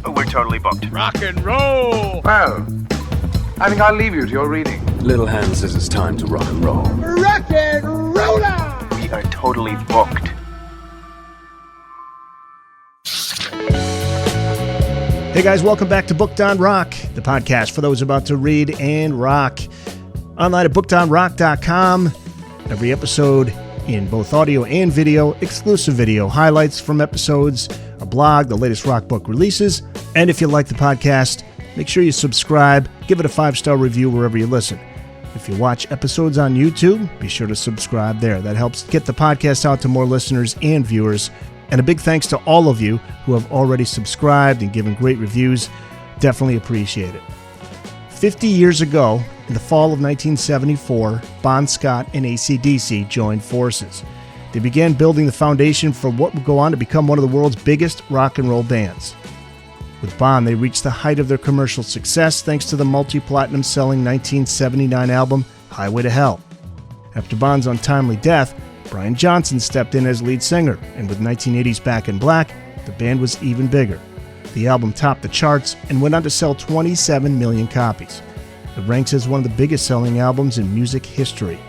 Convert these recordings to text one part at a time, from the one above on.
We're totally booked. Rock and roll! Well, I think I'll leave you to your reading. Little Hand says it's time to rock and roll. Rock and roller! We are totally booked. Hey guys, welcome back to Booked on Rock, the podcast for those about to read and rock. Online at bookedonrock.com. Every episode in both audio and video, exclusive video, highlights from episodes, a blog, the latest rock book releases. And if you like the podcast, make sure you subscribe, give it a 5-star review wherever you listen. If you watch episodes on YouTube, be sure to subscribe there. That helps get the podcast out to more listeners and viewers. And a big thanks to all of you who have already subscribed and given great reviews. Definitely appreciate it. 50 years ago, in the fall of 1974, Bon Scott and AC/DC joined forces. They began building the foundation for what would go on to become one of the world's biggest rock and roll bands. With Bon, they reached the height of their commercial success thanks to the multi-platinum selling 1979 album, Highway to Hell. After Bon's untimely death, Brian Johnson stepped in as lead singer, and with 1980's Back in Black, the band was even bigger. The album topped the charts and went on to sell 27 million copies. It ranks as one of the biggest selling albums in music history.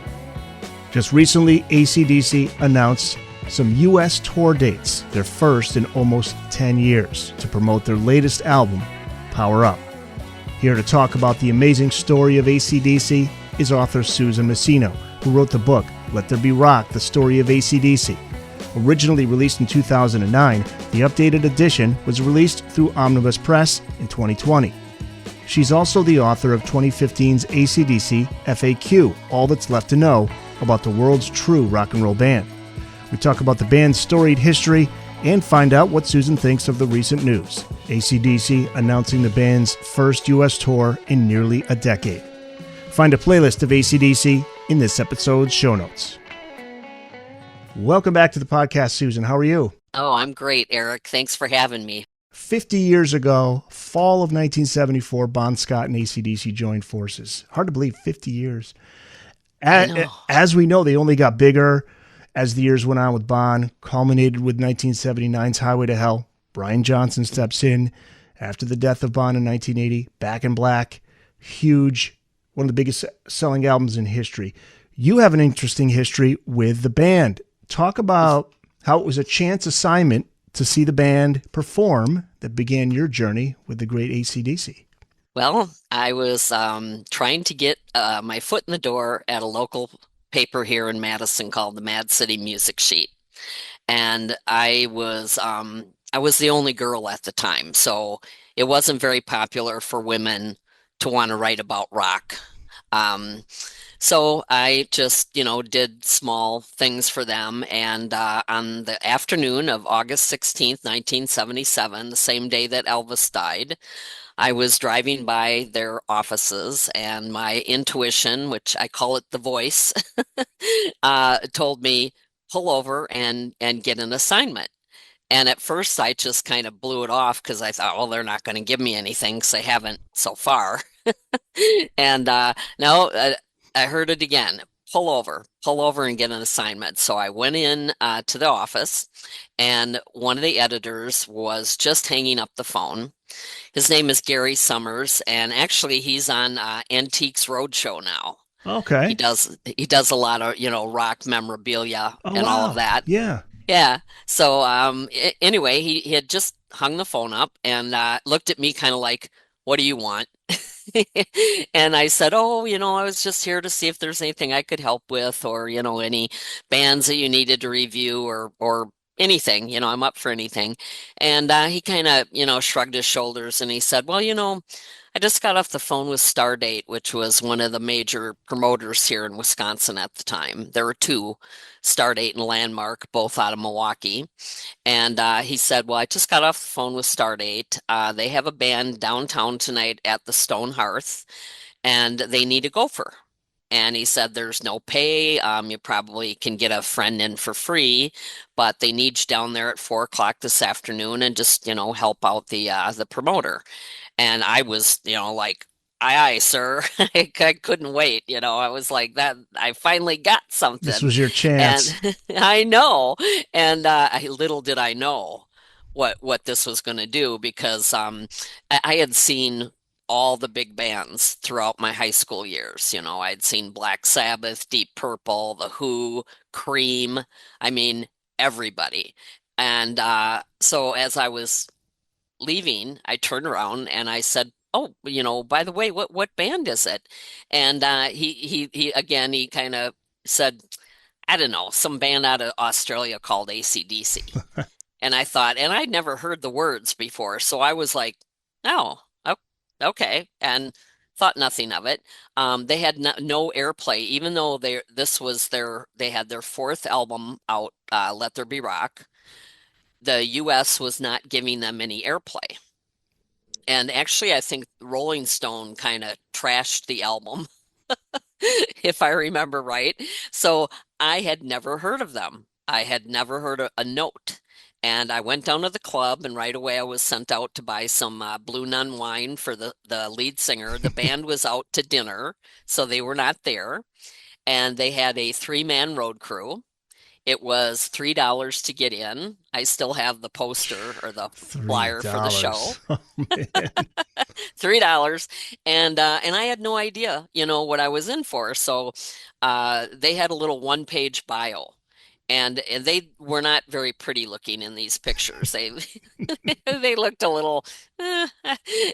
Just recently, AC/DC announced some U.S. tour dates, their first in almost 10 years, to promote their latest album, Power Up. Here to talk about the amazing story of AC/DC is author Susan Masino, who wrote the book, Let There Be Rock, The Story of AC/DC. Originally released in 2009, the updated edition was released through Omnibus Press in 2020. She's also the author of 2015's AC/DC FAQ, All That's Left to Know about the world's true rock and roll band. We talk about the band's storied history and find out what Susan thinks of the recent news. AC/DC announcing the band's first U.S. tour in nearly a decade. Find a playlist of AC/DC in this episode's show notes. Welcome back to the podcast, Susan. How are you? Oh, I'm great, Eric. Thanks for having me. 50 years ago, fall of 1974, Bon Scott and AC/DC joined forces. Hard to believe, 50 years. As we know, they only got bigger as the years went on with Bon, culminated with 1979's Highway to Hell. Brian Johnson steps in after the death of Bon in 1980. Back in Black, huge, one of the biggest selling albums in history. You have an interesting history with the band. Talk about how it was a chance assignment to see the band perform that began your journey with the great AC/DC. Well, I was trying to get my foot in the door at a local paper here in Madison called the Mad City Music Sheet. And I was the only girl at the time, so it wasn't very popular for women to want to write about rock. So I just, did small things for them. And on the afternoon of August 16th, 1977, the same day that Elvis died, I was driving by their offices, and my intuition, which I call it the voice, told me, pull over and get an assignment. And at first, I just kind of blew it off because I thought, well, they're not going to give me anything because they haven't so far. And now I heard it again. Pull over and get an assignment. So I went in to the office, and one of the editors was just hanging up the phone. His name is Gary Summers, and actually he's on Antiques Roadshow now. Okay. He does a lot of, rock memorabilia and all of that. Yeah. Yeah. So anyway, he had just hung the phone up and looked at me kind of like, what do you want? And I said, oh, I was just here to see if there's anything I could help with, or, any bands that you needed to review, or anything, I'm up for anything. And he kind of, shrugged his shoulders, and he said, well, I just got off the phone with Stardate, which was one of the major promoters here in Wisconsin at the time. There were two, Stardate and Landmark, both out of Milwaukee. And he said, well, I just got off the phone with Stardate. They have a band downtown tonight at the Stone Hearth, and they need a gopher. And he said, there's no pay. You probably can get a friend in for free, but they need you down there at 4:00 this afternoon and just, help out the promoter. And I was, like, aye, sir. I couldn't wait. I was like that. I finally got something. This was your chance. And I know. And little did I know what this was going to do because I had seen all the big bands throughout my high school years. I'd seen Black Sabbath, Deep Purple, The Who, Cream. I mean, everybody. And so as I was leaving, I turned around and I said, "Oh, by the way, what band is it?" And he again he kind of said, "I don't know, some band out of Australia called AC/DC." And I thought, and I'd never heard the words before, so I was like, "Oh, okay," and thought nothing of it. They had no airplay, even though they had their fourth album out, Let There Be Rock. The U.S. was not giving them any airplay. And actually, I think Rolling Stone kind of trashed the album, if I remember right. So I had never heard of them. I had never heard a note. And I went down to the club, and right away I was sent out to buy some Blue Nun wine for the lead singer. The band was out to dinner, so they were not there. And they had a three-man road crew. It was $3 to get in. I still have the poster or the flyer for the show. $3. Oh, man. $3. And I had no idea, what I was in for. So they had a little one-page bio. And they were not very pretty looking in these pictures. They they looked a little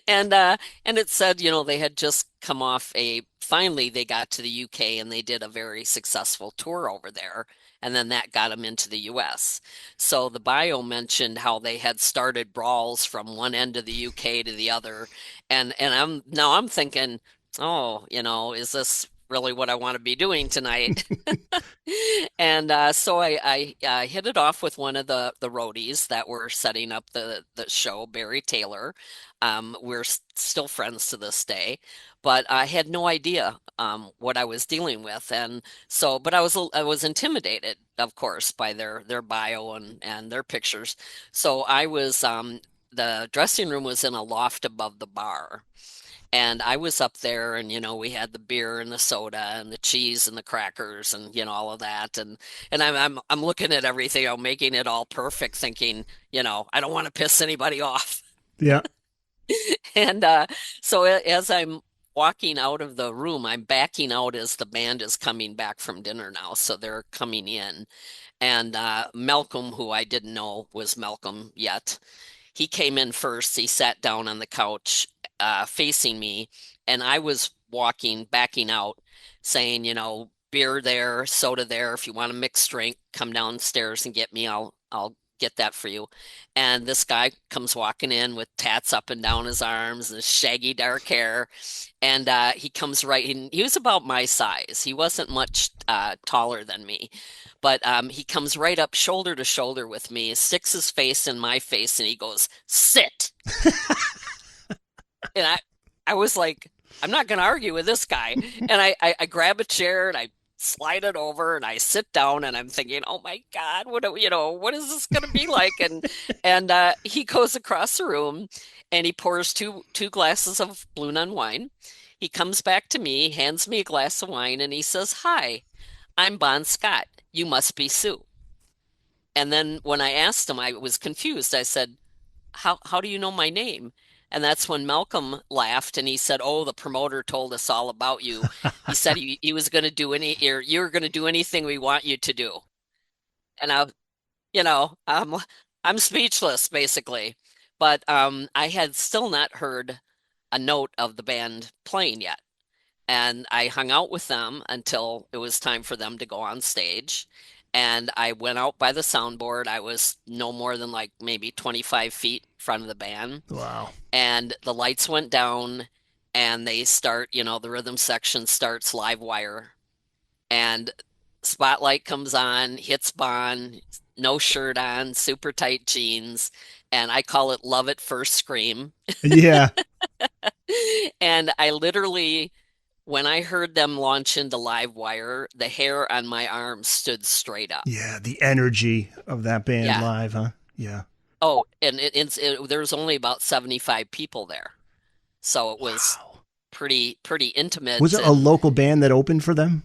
and it said, they had just come off finally they got to the UK and they did a very successful tour over there. And then that got them into the US. So the bio mentioned how they had started brawls from one end of the UK to the other. And I'm thinking, oh, is this really what I want to be doing tonight? And so I hit it off with one of the roadies that were setting up the show, Barry Taylor. We're still friends to this day, but I had no idea what I was dealing with, and so but I was intimidated, of course, by their bio and their pictures. So I was the dressing room was in a loft above the bar. And I was up there and we had the beer and the soda and the cheese and the crackers and all of that and I'm looking at everything, I'm making it all perfect thinking, I don't want to piss anybody off. Yeah. And so as I'm walking out of the room, I'm backing out as the band is coming back from dinner now. So they're coming in. And Malcolm, who I didn't know was Malcolm yet, he came in first. He sat down on the couch facing me, and I was backing out, saying, beer there, soda there. If you want a mixed drink, come downstairs and get me. I'll get that for you. And this guy comes walking in with tats up and down his arms and shaggy dark hair. And he comes right in. He was about my size. He wasn't much taller than me. But he comes right up shoulder to shoulder with me, sticks his face in my face, and he goes, "Sit." And I was like, I'm not going to argue with this guy. And I grab a chair and I slide it over and I sit down and I'm thinking, oh my God, what is this going to be like? And he goes across the room and he pours two glasses of Blue Nun wine. He comes back to me, hands me a glass of wine, and he says, "Hi, I'm Bon Scott. You must be Sue." And then when I asked him, I was confused. I said, how do you know my name? And that's when Malcolm laughed and he said, "Oh, the promoter told us all about you. He said he was going to do you were going to do anything we want you to do." And you know, I'm speechless basically. But I had still not heard a note of the band playing yet. And I hung out with them until it was time for them to go on stage. And I went out by the soundboard. I was no more than like maybe 25 feet in front of the band. Wow. And the lights went down and they start, the rhythm section starts live wire. And spotlight comes on, hits Bon, no shirt on, super tight jeans. And I call it love at first scream. Yeah. And I literally, when I heard them launch into live wire, the hair on my arm stood straight up. Yeah. The energy of that band Yeah. live, huh? Yeah. Oh, and there was only about 75 people there. So it was Wow. pretty intimate. Was it a local band that opened for them?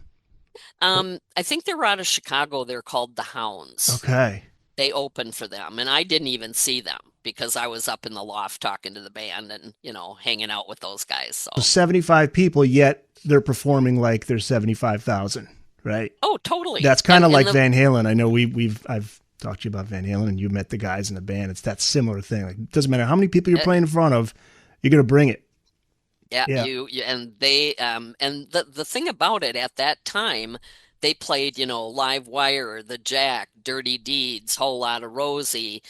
I think they were out of Chicago. They're called the Hounds. Okay. They opened for them, and I didn't even see them. because I was up in the loft talking to the band and, hanging out with those guys. So So, 75 people, yet they're performing like there's 75,000, right? oh, totally. That's kind of And like the, Van Halen. I know I've talked to you about Van Halen, and you met the guys in the band. It's that similar thing. Like, it doesn't matter how many people you're playing in front of, you're gonna bring it. yeah, Yeah. and they, and the thing about it at that time, they played, Live Wire, The Jack, Dirty Deeds, Whole Lotta Rosie,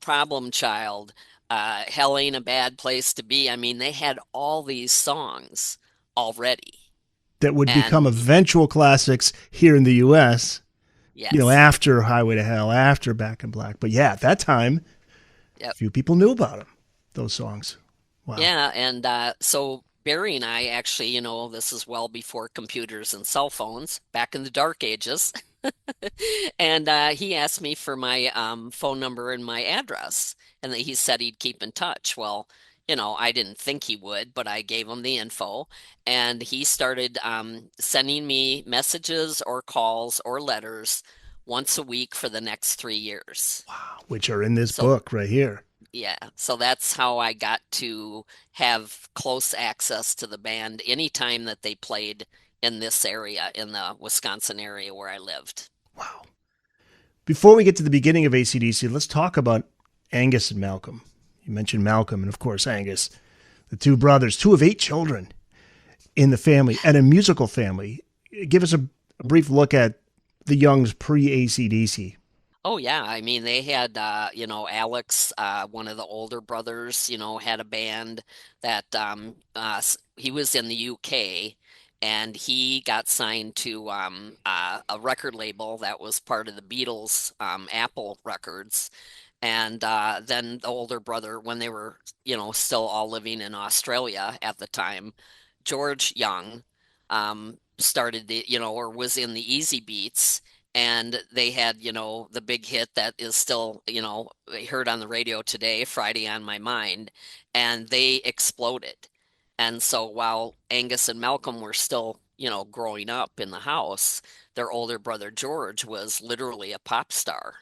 Problem Child, Hell Ain't a Bad Place to Be. I mean, they had all these songs already. That would become And eventual classics here in the U.S. yes, After Highway to Hell, after Back in Black. But yeah, at that time, yep. few people knew about them. Those songs. Wow. Yeah, and so Barry and I actually, this is well before computers and cell phones, back in the dark ages. And he asked me for my phone number and my address, and that he said he'd keep in touch. Well, I didn't think he would, but I gave him the info, and he started sending me messages or calls or letters once a week for the next 3 years. Which are in this So book right here. yeah, so that's how I got to have close access to the band anytime that they played in this area, in the Wisconsin area where I lived. Wow. Before we get to the beginning of AC/DC, let's talk about Angus and Malcolm. You mentioned Malcolm and, of course, Angus, the two brothers, two of 8 children in the family and a musical family. Give us a brief look at the Youngs pre-AC/DC. Oh yeah, I mean they had Alex, one of the older brothers, had a band that he was in the UK, and he got signed to a record label that was part of the Beatles, Apple Records. And then the older brother, when they were, still all living in Australia at the time, George Young, started or was in the Easy Beats, and they had, the big hit that is still, heard on the radio today, Friday on My Mind, and they exploded. And so while Angus and Malcolm were still, growing up in the house, their older brother George was literally a pop star.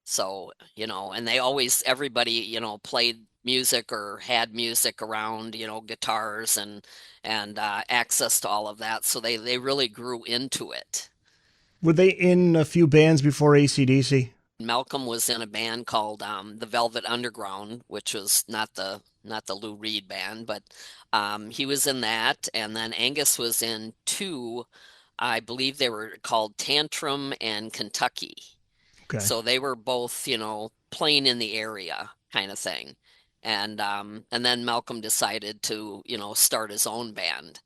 So, and they always, everybody, played music or had music around, guitars and access to all of that. So they really grew into it. Were they in a few bands before AC/DC? Malcolm was in a band called the Velvet Underground, which was not the Lou Reed band, but he was in that. And then Angus was in two, I believe they were called Tantrum and Kentucky. Okay. So they were both, playing in the area kind of thing. And then Malcolm decided to, start his own band.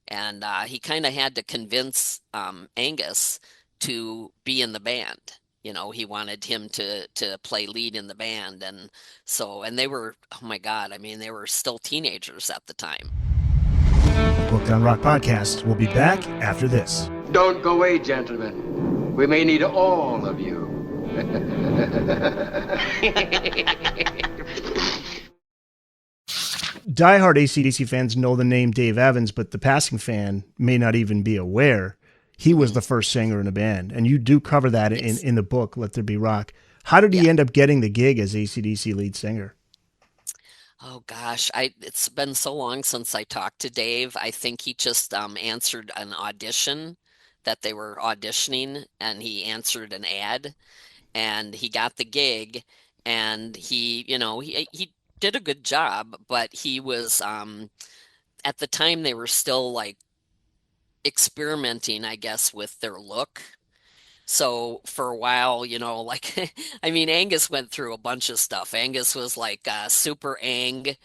And he kind of had to convince Angus to be in the band. He wanted him to play lead in the band. And they were, oh my God, I mean, they were still teenagers at the time. Booked on Rock Podcast. We'll be back after this. Don't go away, gentlemen. We may need all of you. Diehard AC/DC fans know the name Dave Evans, but the passing fan may not even be aware he was the first singer in the band. And you do cover that Yes. in the book, Let There Be Rock. How did he Yeah. end up getting the gig as AC/DC lead singer? Oh gosh, it's been so long since I talked to Dave. I think he just answered an audition that they were auditioning, and he answered an ad, and he got the gig, and he did a good job, but he was at the time they were still like experimenting, I guess, with their look. So for a while, like, I mean, Angus went through a bunch of stuff. Angus was like super Ang,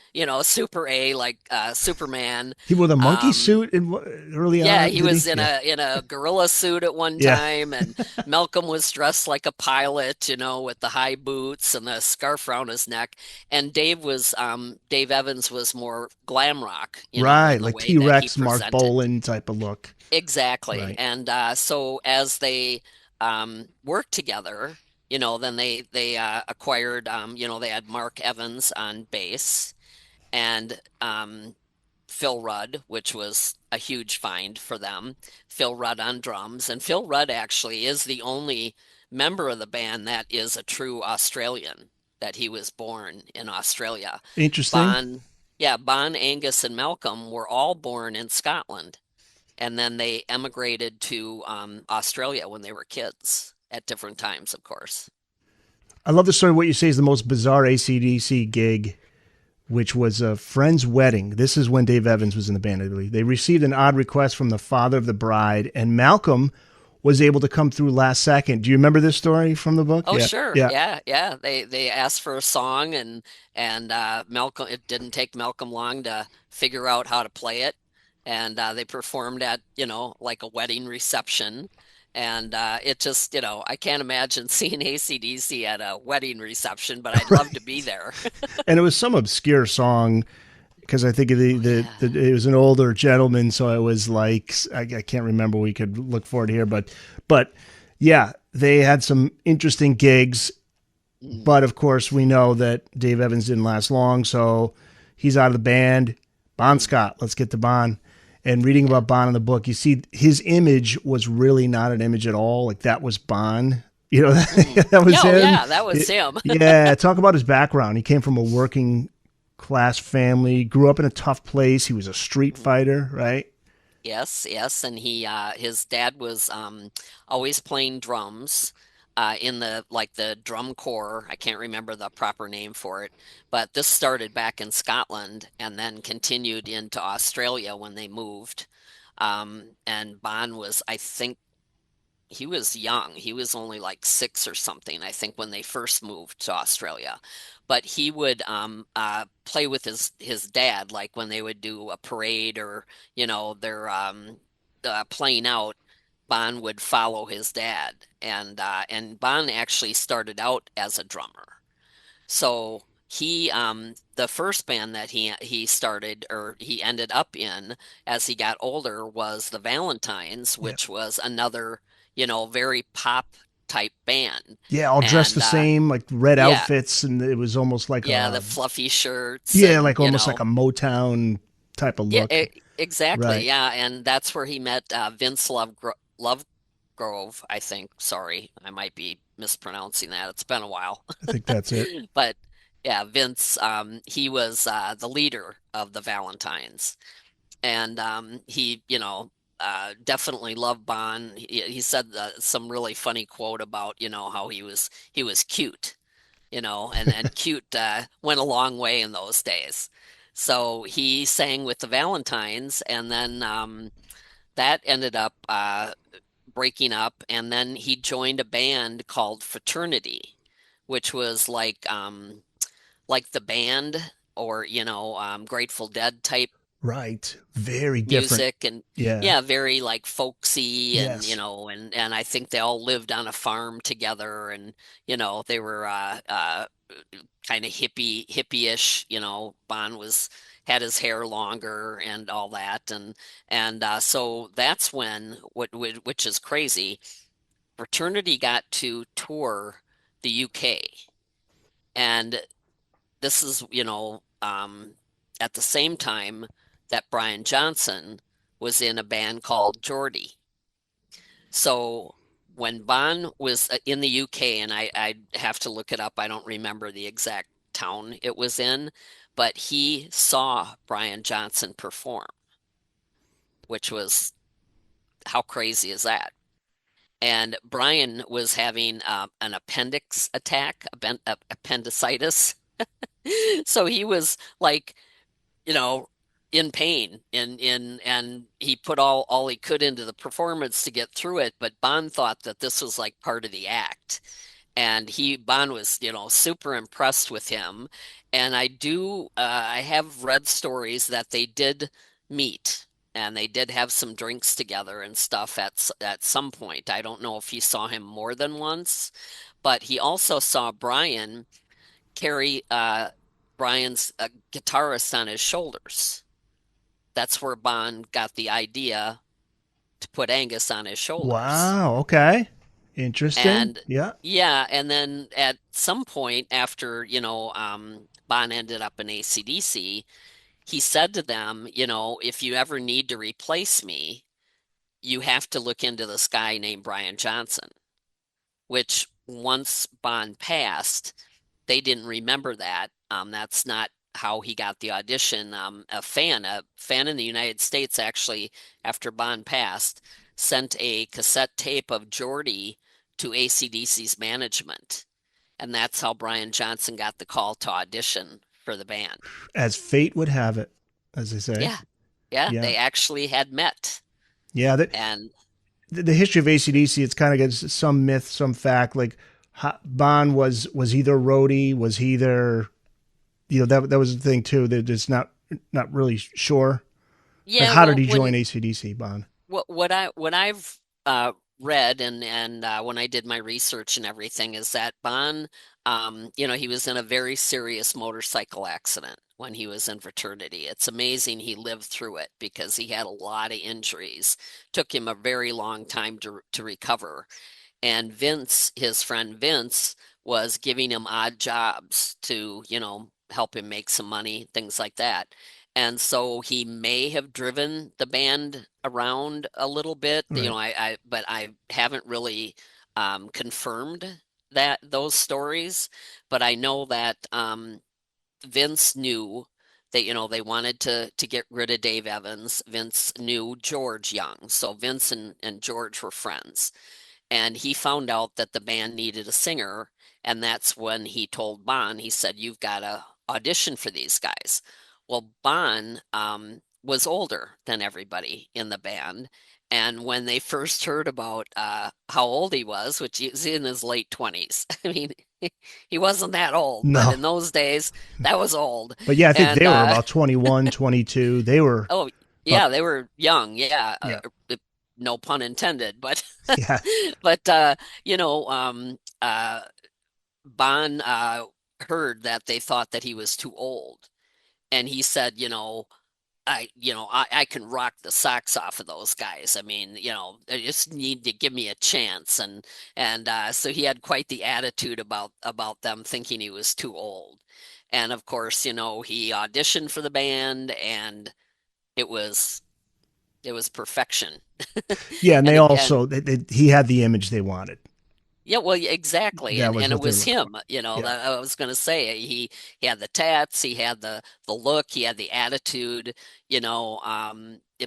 super A, like Superman. He wore the monkey Um, suit early yeah, on. he did was in Yeah. a gorilla suit at one Yeah. time, and Malcolm was dressed like a pilot, with the high boots and the scarf around his neck. And Dave Evans was more glam rock, Right, in the like way that he T-Rex, Mark presented. Bolan type of look. Exactly. Right. And so as they worked together, then they acquired, they had Mark Evans on bass, and Phil Rudd, which was a huge find for them. Phil Rudd on drums, and Phil Rudd actually is the only member of the band that is a true Australian. that he was born in Australia. Interesting. Bon, yeah, Bon, Angus, and Malcolm were all born in Scotland, and then they emigrated to Australia when they were kids at different times, of course. I love the story. What you say is the most bizarre AC/DC gig, which was a friend's wedding. This is when Dave Evans was in the band, I believe. They received an odd request from the father of the bride, and Malcolm was able to come through last second. Do you remember this story from the book? Oh, Yeah. sure. Yeah. Yeah. They asked for a song and Malcolm, it didn't take Malcolm long to figure out how to play it. And they performed at, like a wedding reception. And it just, I can't imagine seeing AC/DC at a wedding reception, but I'd love to be Right. there. And it was some obscure song because I think Oh yeah. it was an older gentleman, so it was like I can't remember. We could look for it here, but yeah, they had some interesting gigs. Mm. But of course, we know that Dave Evans didn't last long, so he's out of the band. Bon Mm. Scott, let's get to Bon. And reading Yeah. about Bon in the book, you see his image was really not an image at all. Like that was Bon. Mm. That was Yeah, oh, him. yeah, that was him. Yeah, talk about his background. He came from a working class family, grew up in a tough place. He was a street fighter, right? Yes, yes, and his dad was always playing drums in the drum corps. I can't remember the proper name for it, but this started back in Scotland and then continued into Australia when they moved. And Bon was, I think, he was young. He was only like six or something, I think, when they first moved to Australia. But he would play with his dad, like when they would do a parade or they're playing out. Bon would follow his dad, and Bon actually started out as a drummer. So the first band that he started or he ended up in as he got older was the Valentines, Yeah. which was another, very pop type band. Yeah, all dressed the And same, like red yeah, outfits, and it was almost like yeah, the a fluffy shirts yeah, and, like almost like a Motown type of yeah, look. exactly. Right. Yeah, and that's where he met Vince Lovegrove, I think. Sorry, I might be mispronouncing that. It's been a while. I think that's it. But yeah, Vince, he was the leader of the Valentines, and he, definitely loved Bon. He said some really funny quote about, how he was cute, and cute went a long way in those days. So he sang with the Valentines, and then that ended up breaking up, and then he joined a band called Fraternity, which was like the band or Grateful Dead type Right. Very different. music, and Yeah. yeah, very like folksy, and Yes. and I think they all lived on a farm together, and they were kind of hippie-ish. Bon was had his hair longer and all that, and so that's when which is crazy. Fraternity got to tour the UK, and this is, at the same time that Brian Johnson was in a band called Geordie. So when Bon was in the UK, and I have to look it up, I don't remember the exact town it was in, but he saw Brian Johnson perform, which was, how crazy is that? And Brian was having an appendix attack, appendicitis. So he was like, you know, in pain, and he put all he could into the performance to get through it, but Bond thought that this was like part of the act. And Bond was, super impressed with him. And I have read stories that they did meet and they did have some drinks together and stuff at some point. I don't know if he saw him more than once, but he also saw Brian carry Brian's guitarist on his shoulders. That's where Bond got the idea to put Angus on his shoulders. Wow. Okay. Interesting. And Yeah. yeah, and then at some point after, Bond ended up in AC/DC, he said to them, if you ever need to replace me, you have to look into this guy named Brian Johnson, which once Bond passed, they didn't remember that. That's not how he got the audition. A fan in the United States actually, after Bond passed, sent a cassette tape of Geordie to AC/DC's management. And that's how Brian Johnson got the call to audition for the band. As fate would have it, as they say. Yeah. Yeah, Yeah. they actually had met. Yeah. And The history of AC/DC, it's kind of got some myth, some fact. Like Bond was either roadie, was he either, that was the thing too. That it's not really sure. Like, yeah, how did well, he join AC/DC, Bond? what I've read and when I did my research and everything is that Bond, he was in a very serious motorcycle accident when he was in fraternity. It's amazing he lived through it because he had a lot of injuries. Took him a very long time to recover. And Vince, his friend Vince, was giving him odd jobs to, help him make some money, things like that. And so he may have driven the band around a little bit, Right. but I haven't really confirmed those stories. But I know that Vince knew that, they wanted to get rid of Dave Evans. Vince knew George Young, so Vince and George were friends. And he found out that the band needed a singer, and that's when he told Bond, he said, "You've got to audition for these guys." Well, Bond was older than everybody in the band, and when they first heard about how old he was, which he was in his late 20s, I mean, he wasn't that old, but No. in those days, that was old. But yeah, I think And they were about 21, 22. They were, oh, but yeah, they were young, yeah, yeah, no pun intended, but yeah, but Bond heard that they thought that he was too old, and he said, I can rock the socks off of those guys. I mean, they just need to give me a chance, and so he had quite the attitude about them thinking he was too old, and of course, he auditioned for the band, and it was it was perfection. yeah. And they And again, also, he had the image they wanted. yeah, well, yeah, exactly, That was and it what they were was looking for. him. Yeah. That I was going to say he had the tats, he had the look, he had the attitude.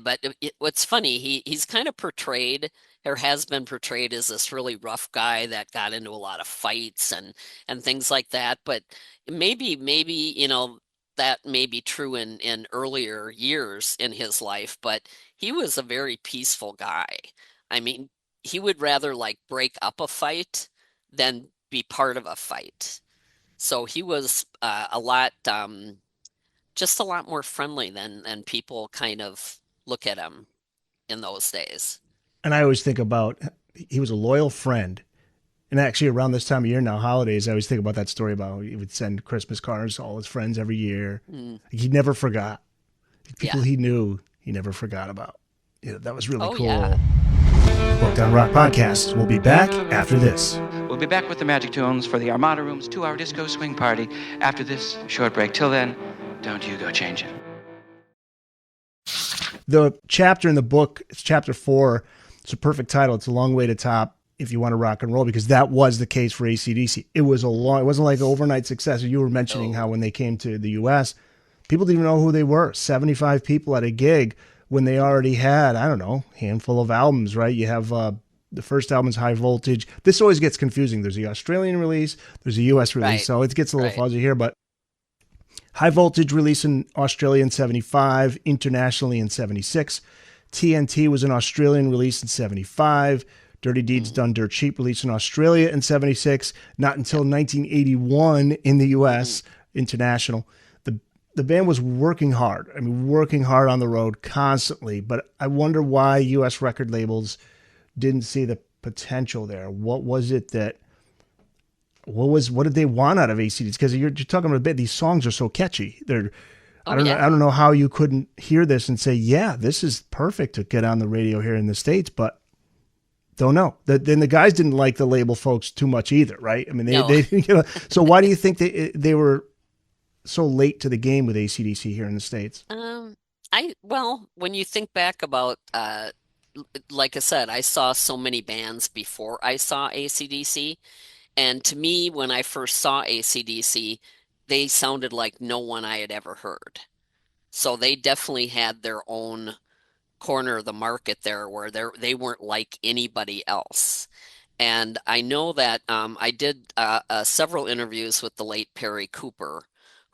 But what's funny, he's kind of portrayed or has been portrayed as this really rough guy that got into a lot of fights and things like that. But maybe that may be true in earlier years in his life, but he was a very peaceful guy. I mean, he would rather like break up a fight than be part of a fight. So he was just a lot more friendly than people kind of look at him in those days. And I always think about, he was a loyal friend. And actually, around this time of year now, holidays, I always think about that story about how he would send Christmas cards to all his friends every year. Mm, He never forgot. People yeah. he knew, he never forgot about. That was really Oh, cool. yeah. Booked on Rock Podcast. We'll be back after this. We'll be back with the Magic Tunes for the Armada Room's 2-hour disco swing party after this short break. Till then, don't you go changing. The chapter in the book, it's chapter 4. It's a perfect title. It's a long way to top if you want to rock and roll, because that was the case for AC/DC. It wasn't like an overnight success. You were mentioning how when they came to the US, people didn't even know who they were. 75 people at a gig when they already had, I don't know, a handful of albums, right? You have the first album's High Voltage. This always gets confusing. There's the Australian release, there's a US release, Right. so it gets a little Right. fuzzy here, but High Voltage released in Australia in 75, internationally in 76. TNT was an Australian release in 75. Dirty Deeds Done Dirt Cheap released in Australia in 76. Not until 1981 in the US, international. The band was working hard. I mean, working hard on the road constantly. But I wonder why US record labels didn't see the potential there. What was it that... What did they want out of AC/DC? Because you're talking about a bit. These songs are so catchy. I don't know. Yeah. I don't know how you couldn't hear this and say, "Yeah, this is perfect to get on the radio here in the States." But don't know. Then the guys didn't like the label folks too much either, right? I mean, No. they So why do you think they were so late to the game with AC/DC here in the States? Well, when you think back about, like I said, I saw so many bands before I saw AC/DC. And to me, when I first saw AC/DC, they sounded like no one I had ever heard. So they definitely had their own corner of the market there where they weren't like anybody else. And I know that I did several interviews with the late Perry Cooper,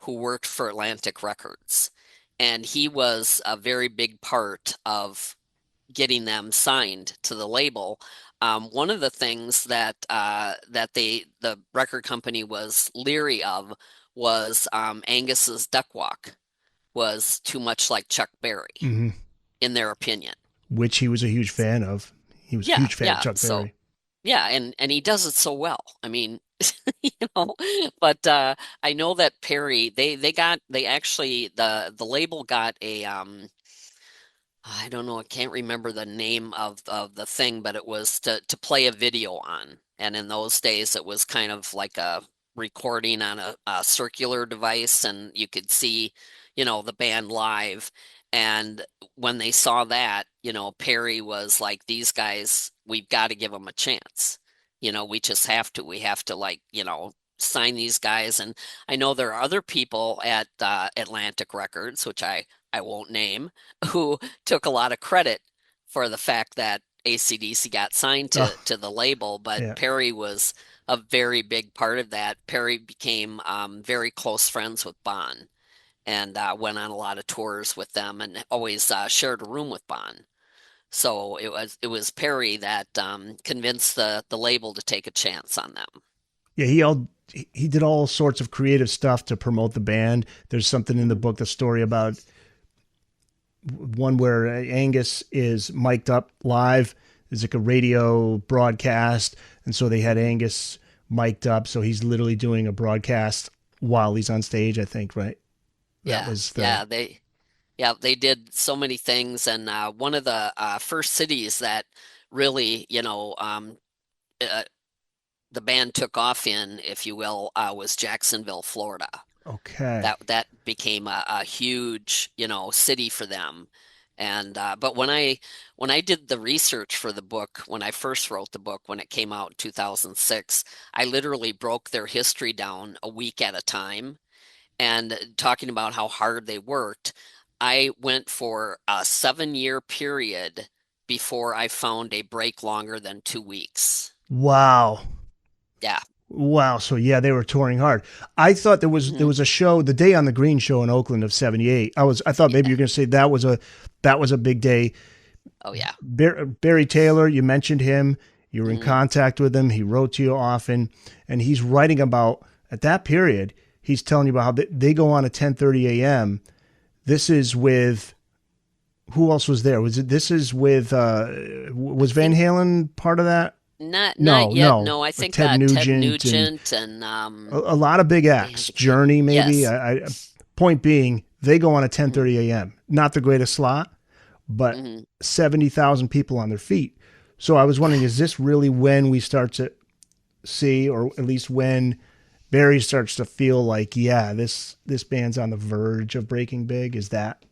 who worked for Atlantic Records. And he was a very big part of getting them signed to the label. One of the things that the record company was leery of was Angus's Duck Walk was too much like Chuck Berry, Hmm. in their opinion. Which he was a huge fan of. He was a huge fan of Chuck So Berry. yeah, and he does it so well. I mean, you know, but I know that Perry they actually the label got a I don't know, I can't remember the name of the thing, but it was to play a video on. And in those days, it was kind of like a recording on a circular device, and you could see, the band live. And when they saw that, Perry was like, these guys, we've got to give them a chance. We just have to. We have to, like, sign these guys. And I know there are other people at Atlantic Records, which I won't name, who took a lot of credit for the fact that AC/DC got signed to the label, but Yeah. Perry was a very big part of that. Perry became very close friends with Bon and went on a lot of tours with them and always shared a room with Bon. So it was Perry that convinced the label to take a chance on them. Yeah, he did all sorts of creative stuff to promote the band. There's something in the book, the story about one where Angus is mic'd up live. There's like a radio broadcast, and so they had Angus mic'd up, so he's literally doing a broadcast while he's on stage, I think, right? That was they did so many things, and one of the first cities that really, the band took off in, if you will, was Jacksonville, Florida. Okay. That became a huge, city for them. And but when I did the research for the book, when I first wrote the book, when it came out in 2006, I literally broke their history down a week at a time and talking about how hard they worked. I went for a 7-year period before I found a break longer than 2 weeks. Wow. Yeah. Wow. So yeah, they were touring hard. I thought there was a show, the Day on the Green show in Oakland of '78. I thought maybe you're going to say that was a big day. Oh yeah. Barry Taylor, you mentioned him. You were in contact with him. He wrote to you often, and he's writing about at that period. He's telling you about how they go on at 10:30 a.m. This is with who else was there? Was Van Halen part of that? Not yet. No, I think Ted Nugent and a lot of big acts. Journey, maybe. Yes. Point being, they go on at 10:30 a.m. Not the greatest slot, but 70,000 people on their feet. So I was wondering, is this really when we start to see, or at least when Barry starts to feel like, yeah, this band's on the verge of breaking big? Is that?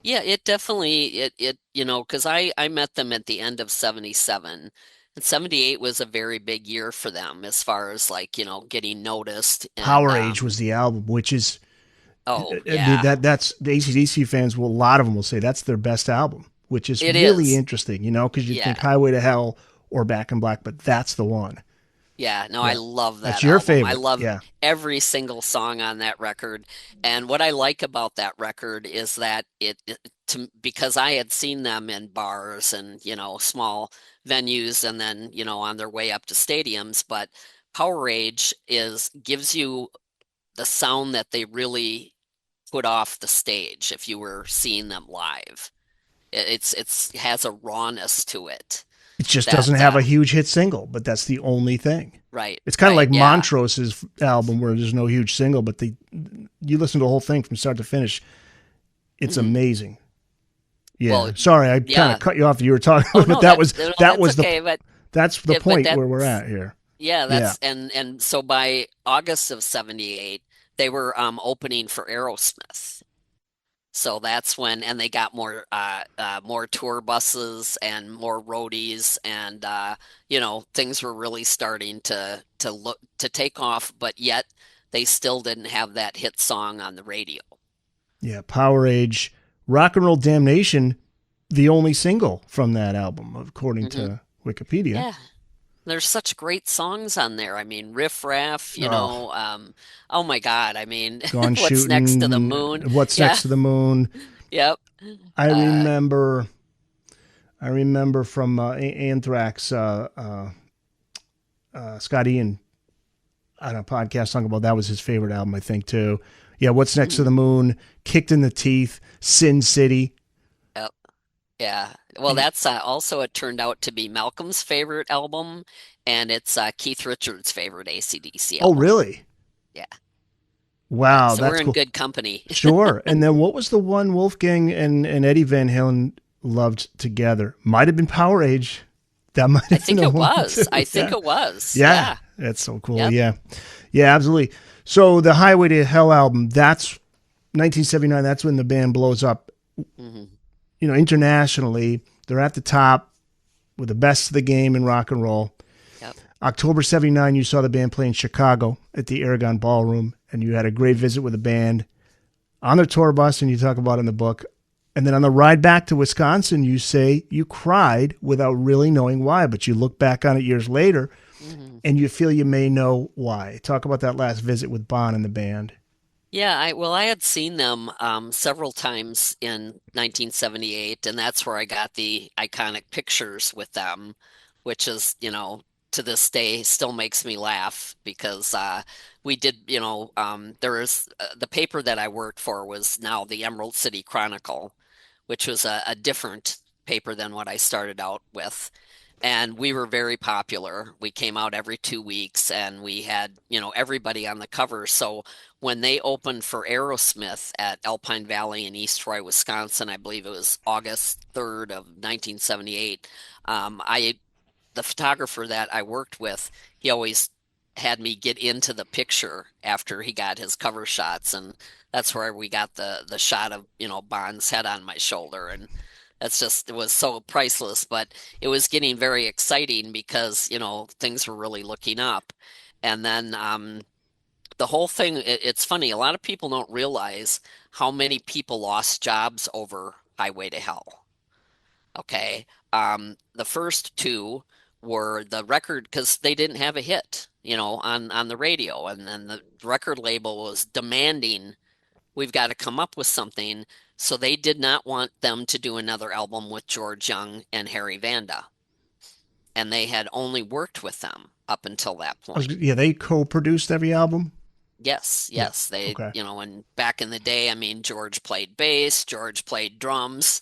Yeah, it definitely because I met them at the end of 77. And 78 was a very big year for them as far as, like, getting noticed. And, Power Age was the album, which is that's the AC/DC fans will, a lot of them will say that's their best album, which is really interesting, because you think Highway to Hell or Back in Black, but that's the one. Yeah, no, I love that That's your album. favorite. I love Yeah. every single song on that record. And what I like about that record is that because I had seen them in bars and, small venues and then, on their way up to stadiums, but Power Age gives you the sound that they really put off the stage if you were seeing them live. It has a rawness to it. It just doesn't have a huge hit single, but that's the only thing. Right. It's kind of like yeah. Montrose's album where there's no huge single, but you listen to the whole thing from start to finish. It's amazing. Yeah. Well, sorry, I kind of cut you off. You were talking, but that's the point where we're at here. Yeah, and so by August of 78, they were opening for Aerosmith. So that's when, and they got more tour buses and more roadies, and things were really starting to take off, but yet they still didn't have that hit song on the radio. Yeah, Power Age, Rock and Roll Damnation, the only single from that album, according Hmm. to Wikipedia. Yeah. There's such great songs on there. I mean, Riff Raff, Oh, oh my God. I mean, Gone What's Next to the Shooting, Moon? What's Yeah. Next to the Moon. Yep. I Uh, remember, I remember from Anthrax, Scott Ian on a podcast talking about that was his favorite album, I think, too. Yeah, What's Next to the mhm. Moon, Kicked in the Teeth, Sin City. Yep. Yeah. Well, that's also it turned out to be Malcolm's favorite album, and it's Keith Richards' favorite AC/DC Oh, album. really? Yeah. Yeah. Wow, So we're that's in cool. good company. Sure. And then what was the one Wolfgang and Eddie Van Halen loved together? Might have been Power Age. That might I have been think a it one too. was. I think Yeah. it was. Yeah. Yeah. That's so cool. Yep. Yeah. Yeah, absolutely. So the Highway to Hell album, that's 1979. That's when the band blows up, Hmm. internationally. They're at the top with the best of the game in rock and roll. Yep. October 79, you saw the band play in Chicago at the Aragon Ballroom, and you had a great visit with the band on their tour bus, and you talk about it in the book. And then on the ride back to Wisconsin, you say you cried without really knowing why, but you look back on it years later Hmm. and you feel you may know why. Talk about that last visit with Bon and the band. Yeah, I had seen them several times in 1978, and that's where I got the iconic pictures with them, which is, to this day still makes me laugh because we did, there was the paper that I worked for was now the Emerald City Chronicle, which was a different paper than what I started out with. And we were very popular. We came out every 2 weeks and we had, everybody on the cover. So when they opened for Aerosmith at Alpine Valley in East Troy, Wisconsin, I believe it was August 3rd of 1978, the photographer that I worked with, he always had me get into the picture after he got his cover shots, and that's where we got the shot of, Bond's head on my shoulder, and it was so priceless, but it was getting very exciting because, things were really looking up. And then the whole thing, it's funny, a lot of people don't realize how many people lost jobs over Highway to Hell. Okay. The first two were the record because they didn't have a hit, on the radio, and then the record label was demanding we've got to come up with something. So they did not want them to do another album with George Young and Harry Vanda, and they had only worked with them up until that point. Yeah, they co-produced every album. Yes, Yeah. yes. They, Okay. and back in the day, I mean, George played bass, George played drums.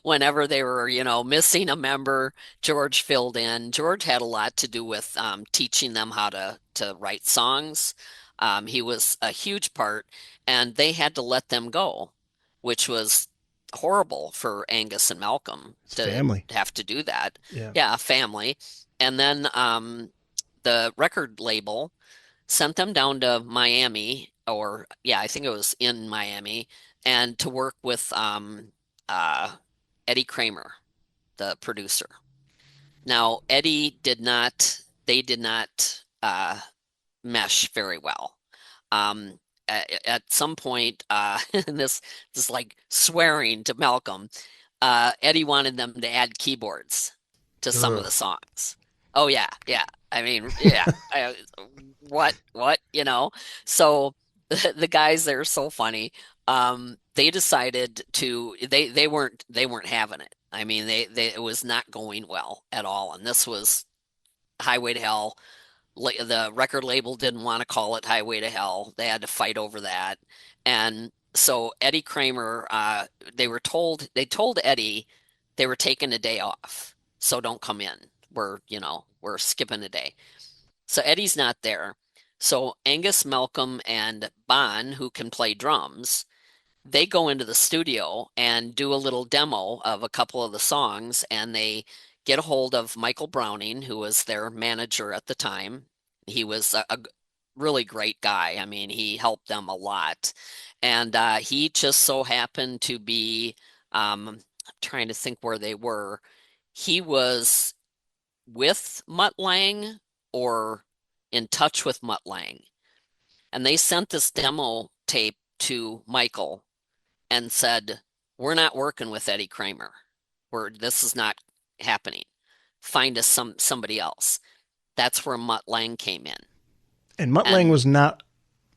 Whenever they were, missing a member, George filled in. George had a lot to do with teaching them how to write songs. He was a huge part, and they had to let them go, which was horrible for Angus and Malcolm It's to family. have to do that. Yeah. Yeah, family. And then the record label sent them down to Miami, or yeah, I think it was in Miami, and to work with uh, Eddie Kramer, the producer. Now, they did not mesh very well. At some point, and this like swearing to Malcolm, Eddie wanted them to add keyboards to some of Ugh. the songs. Oh yeah, yeah. I mean, yeah. What? So the guys, they're so funny. They decided they weren't having it. I mean, they it was not going well at all, and this was Highway to Hell. The record label didn't want to call it Highway to Hell. They had to fight over that. And so Eddie Kramer, they told Eddie they were taking a day off. So don't come in. We're skipping a day. So Eddie's not there. So Angus, Malcolm, and Bon, who can play drums, they go into the studio and do a little demo of a couple of the songs, and they get a hold of Michael Browning, who was their manager at the time. He was really great guy. I mean, he helped them a lot. And he just so happened to be, I'm trying to think where they were. He was with Mutt Lang or in touch with Mutt Lang. And they sent this demo tape to Michael and said, "We're not working with Eddie Kramer. This is not happening. Find us somebody else." That's where Mutt Lang came in. And Mutt Lang was not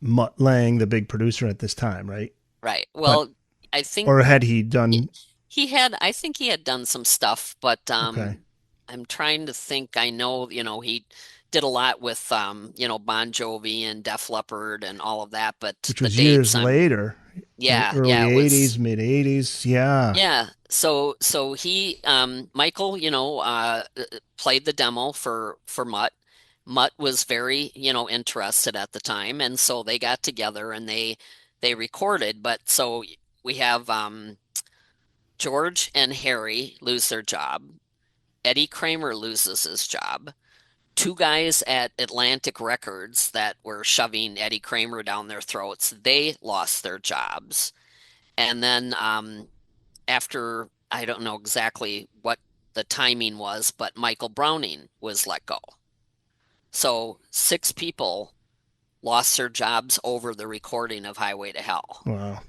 Mutt Lang, the big producer at this time, right? Right. Well, I think, or had he done? I think he had done some stuff, but Okay. I'm trying to think. I know, he did a lot with Bon Jovi and Def Leppard and all of that, but Which the was dates, years later, early it was. 80s, mid 80s. Yeah. Yeah, so he Michael, played the demo for Mutt. Mutt was very, interested at the time, and so they got together and they recorded. But so we have George and Harry lose their job. Eddie Kramer loses his job. Two guys at Atlantic Records that were shoving Eddie Kramer down their throats, they lost their jobs. And then after, I don't know exactly what the timing was, but Michael Browning was let go. So 6 people lost their jobs over the recording of Highway to Hell. Wow.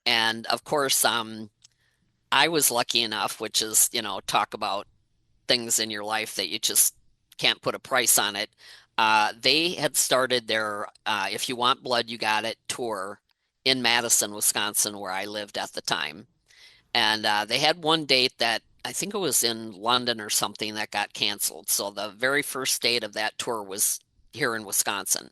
And of course, I was lucky enough, which is, talk about things in your life that you just can't put a price on it. They had started their If You Want Blood, You Got It tour in Madison, Wisconsin, where I lived at the time. And they had one date that I think it was in London or something that got canceled. So the very first date of that tour was here in Wisconsin.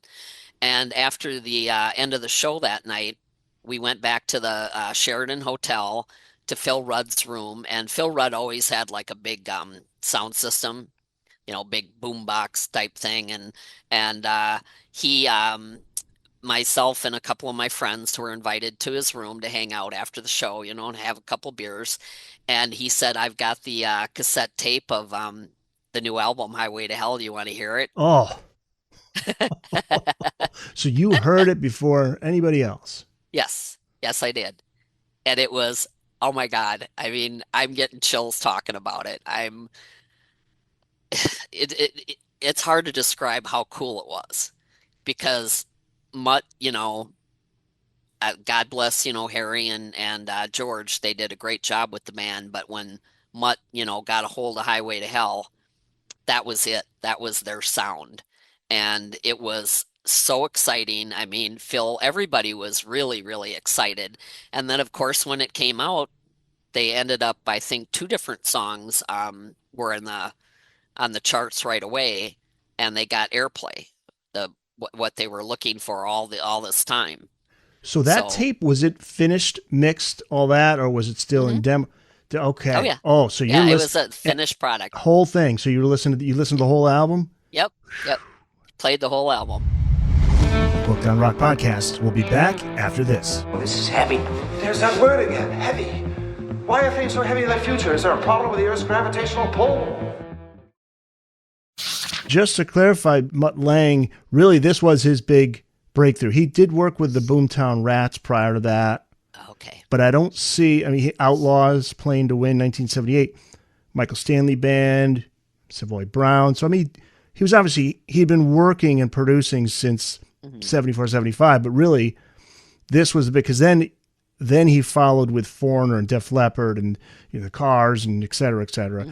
And after the end of the show that night, we went back to the Sheridan Hotel to Phil Rudd's room. And Phil Rudd always had like a big sound system, big boombox type thing. And he myself and a couple of my friends were invited to his room to hang out after the show, and have a couple beers. And he said, "I've got the cassette tape of the new album, Highway to Hell. Do you want to hear it?" Oh. So you heard it before anybody else? Yes. Yes, I did. And it was, oh my God. I mean, I'm getting chills talking about it. It's hard to describe how cool it was because Mutt, God bless, Harry and George, they did a great job with the band. But when Mutt, got a hold of Highway to Hell, that was it. That was their sound. And it was so exciting. I mean, Phil, everybody was really, really excited. And then, of course, when it came out, they ended up, I think, 2 different songs were on the charts right away, and they got airplay, what they were looking for all this time. So that tape, was it finished, mixed, all that, or was it still in demo? Okay. Oh yeah. Oh, so you it was a finished product. Whole thing. So you listened to the whole album? Yep. Played the whole album. Booked on Rock Podcast. We'll be back after this. This is heavy. There's that word again, heavy. Why are things so heavy in the future? Is there a problem with the Earth's gravitational pull? Just to clarify, Mutt Lang, really, this was his big breakthrough. He did work with the Boomtown Rats prior to that. Okay. But I don't see, Outlaws, Playing to Win, 1978, Michael Stanley Band, Savoy Brown. So, he was he'd been working and producing since 74, 75, but really, this was because then he followed with Foreigner and Def Leppard and the Cars and et cetera, et cetera.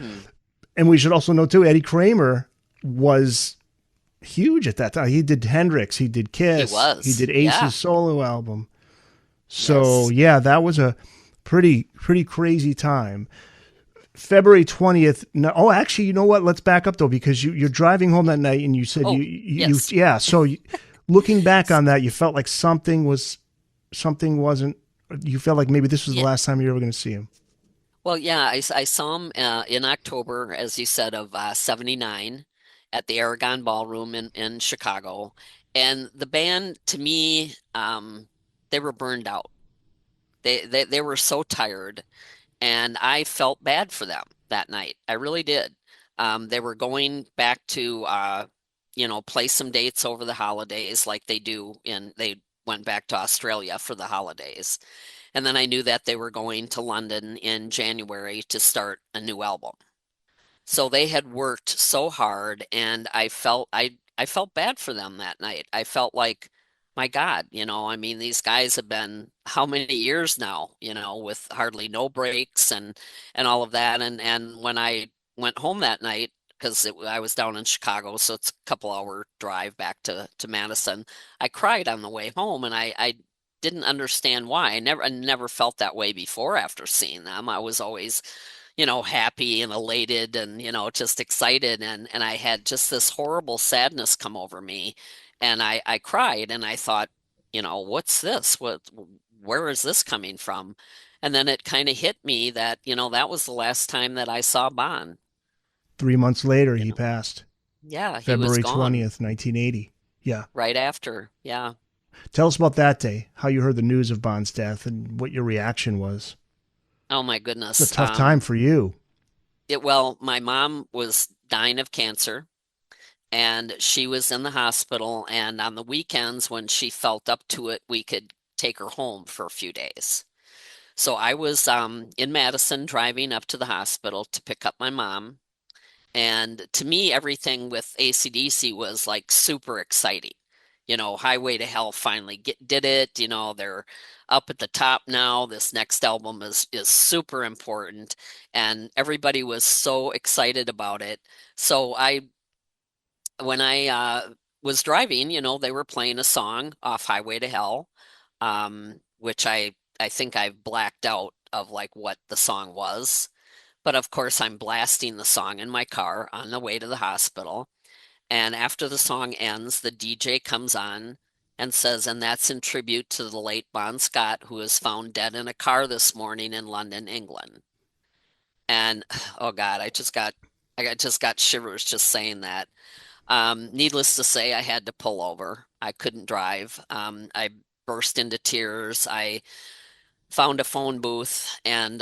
And we should also know, too, Eddie Kramer was huge at that time. He did Hendrix, he did Kiss, he did Ace's solo album. So that was a pretty crazy time. February 20th. No, oh, actually, you know what? Let's back up though, because you're driving home that night and you said So looking back on that, you felt like something wasn't. You felt like maybe this was the last time you were ever going to see him. Well, yeah, I saw him in October, as you said, of 79 at the Aragon Ballroom in Chicago. And the band, to me, they were burned out. They were so tired, and I felt bad for them that night. I really did. They were going back to play some dates over the holidays like they went back to Australia for the holidays. And then I knew that they were going to London in January to start a new album. So they had worked so hard, and I felt bad for them that night. I felt like, my God, I mean, these guys have been how many years now, with hardly no breaks and all of that. And when I went home that night, because I was down in Chicago, so it's a couple hour drive back to Madison, I cried on the way home, and I didn't understand why. I never felt that way before after seeing them. I was always happy and elated and, just excited. And I had just this horrible sadness come over me. And I cried and I thought, what's this? Where is this coming from? And then it kind of hit me that, that was the last time that I saw Bon. 3 months later, You he know, passed. yeah, he was February gone 20th, 1980. Yeah. right after. Yeah. Tell us about that day, how you heard the news of Bon's death and what your reaction was. Oh my goodness. It's a tough time for you. Well, my mom was dying of cancer, and she was in the hospital. And on the weekends, when she felt up to it, we could take her home for a few days. So I was in Madison driving up to the hospital to pick up my mom. And to me, everything with AC/DC was like super exciting. Highway to Hell finally did it. They're up at the top now. This next album is super important, and everybody was so excited about it. So when I was driving, they were playing a song off Highway to Hell, which I think I blacked out of like what the song was. But of course, I'm blasting the song in my car on the way to the hospital. And after the song ends, the DJ comes on and says, and that's in tribute to the late Bon Scott, who was found dead in a car this morning in London, England. And oh God, I just got shivers just saying that. Needless to say, I had to pull over. I couldn't drive. I burst into tears. I found a phone booth and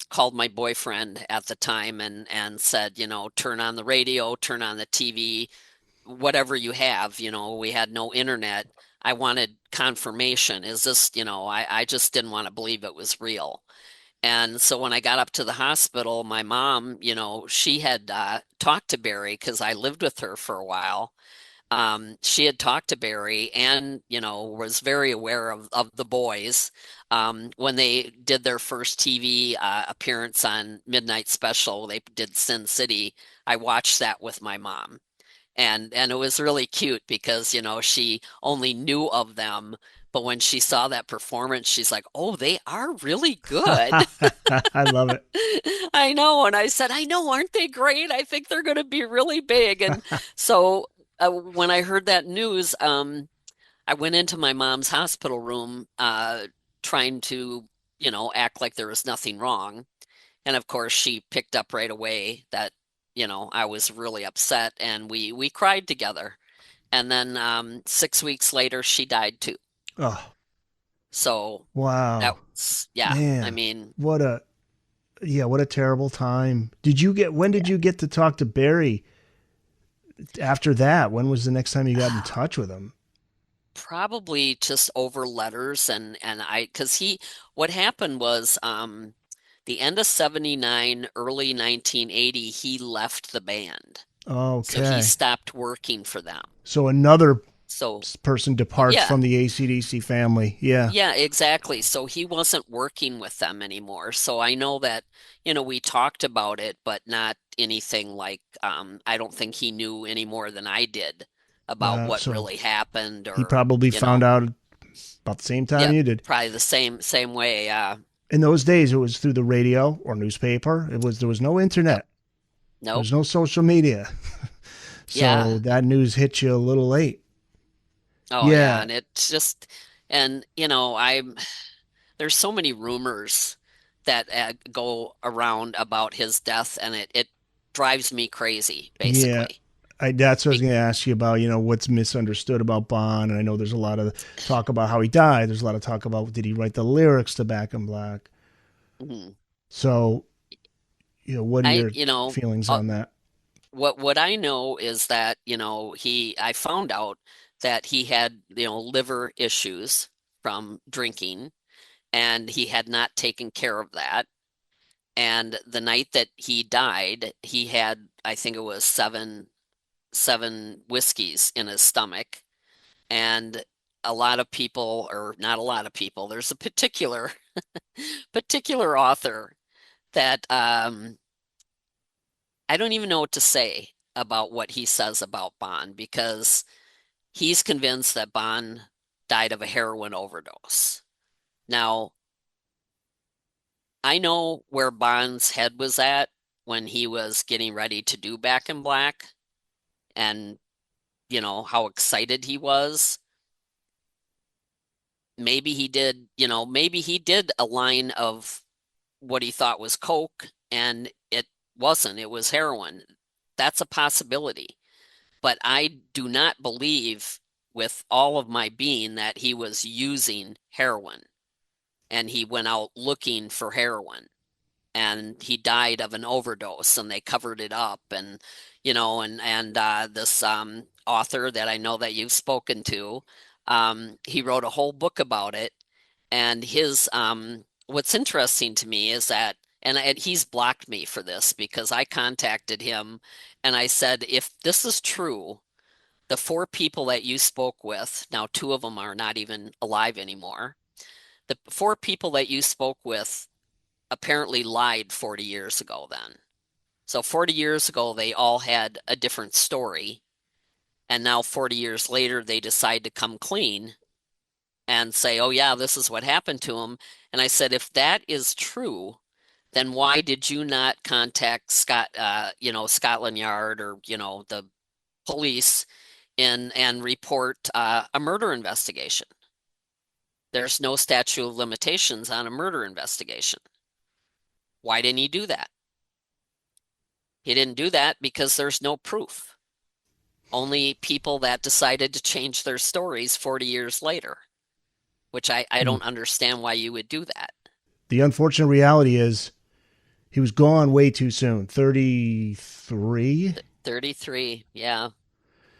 called my boyfriend at the time and said, turn on the radio, turn on the TV, whatever you have. We had no internet. I wanted confirmation. Is this, I just didn't want to believe it was real. And so when I got up to the hospital, my mom, she had talked to Barry because I lived with her for a while. She had talked to Barry and, was very aware of the boys. When they did their first TV appearance on Midnight Special, they did Sin City. I watched that with my mom. And it was really cute because, she only knew of them. But when she saw that performance, she's like, oh, they are really good. I love it. I know. And I said, I know, aren't they great? I think they're going to be really big. And so when I heard that news, I went into my mom's hospital room trying to, act like there was nothing wrong. And of course, she picked up right away that, I was really upset, and we cried together. And then 6 weeks later, she died too. Oh, So wow. that was, yeah, Man, I mean, what a terrible time. When did you get to talk to Barry after that? When was the next time you got in touch with him? probably just over letters because what happened was, the end of 79, early 1980, he left the band. So he Okay. stopped working for them. So another So person departs yeah, from the AC/DC family. Yeah. yeah, exactly. So he wasn't working with them anymore. So I know that, we talked about it, but not anything like, I don't think he knew any more than I did about what So really happened he or, probably found out about the same time yeah, you did. probably the same way. In those days, it was through the radio or newspaper. There was no internet. There Nope. was no social media. So Yeah. that news hit you a little late. Oh yeah. Yeah. And it's just, and there's so many rumors that go around about his death, and it drives me crazy, Yeah. basically. That's what I was Be- going to ask you about, what's misunderstood about Bon. And I know there's a lot of talk about how he died. There's a lot of talk about, did he write the lyrics to Back in Black? Mhm. So, what are I, your feelings uh, on that? what I know is that, I found out that he had, liver issues from drinking, and he had not taken care of that. And the night that he died, he had, I think it was seven whiskeys in his stomach. And a lot of people, or not a lot of people, there's a particular author that I don't even know what to say about what he says about Bond, because he's convinced that Bond died of a heroin overdose. Now, I know where Bond's head was at when he was getting ready to do Back in Black, and how excited he was. Maybe he did a line of what he thought was coke, and it wasn't, it was heroin. That's a possibility. But I do not believe with all of my being that he was using heroin and he went out looking for heroin and he died of an overdose and they covered it up. And this author that I know that you've spoken to, he wrote a whole book about it. And his what's interesting to me is that, and he's blocked me for this, because I contacted him and I said, if this is true, the 4 people that you spoke with, now 2 of them are not even alive anymore. The 4 people that you spoke with apparently lied 40 years ago then. So 40 years ago, they all had a different story. And now 40 years later, they decide to come clean and say, oh yeah, this is what happened to him. And I said, if that is true, then why did you not contact Scotland Yard, or, the police and report a murder investigation? There's no statute of limitations on a murder investigation. Why didn't he do that? He didn't do that because there's no proof. Only people that decided to change their stories 40 years later, which I don't understand why you would do that. The unfortunate reality is he was gone way too soon. 33? 33, yeah.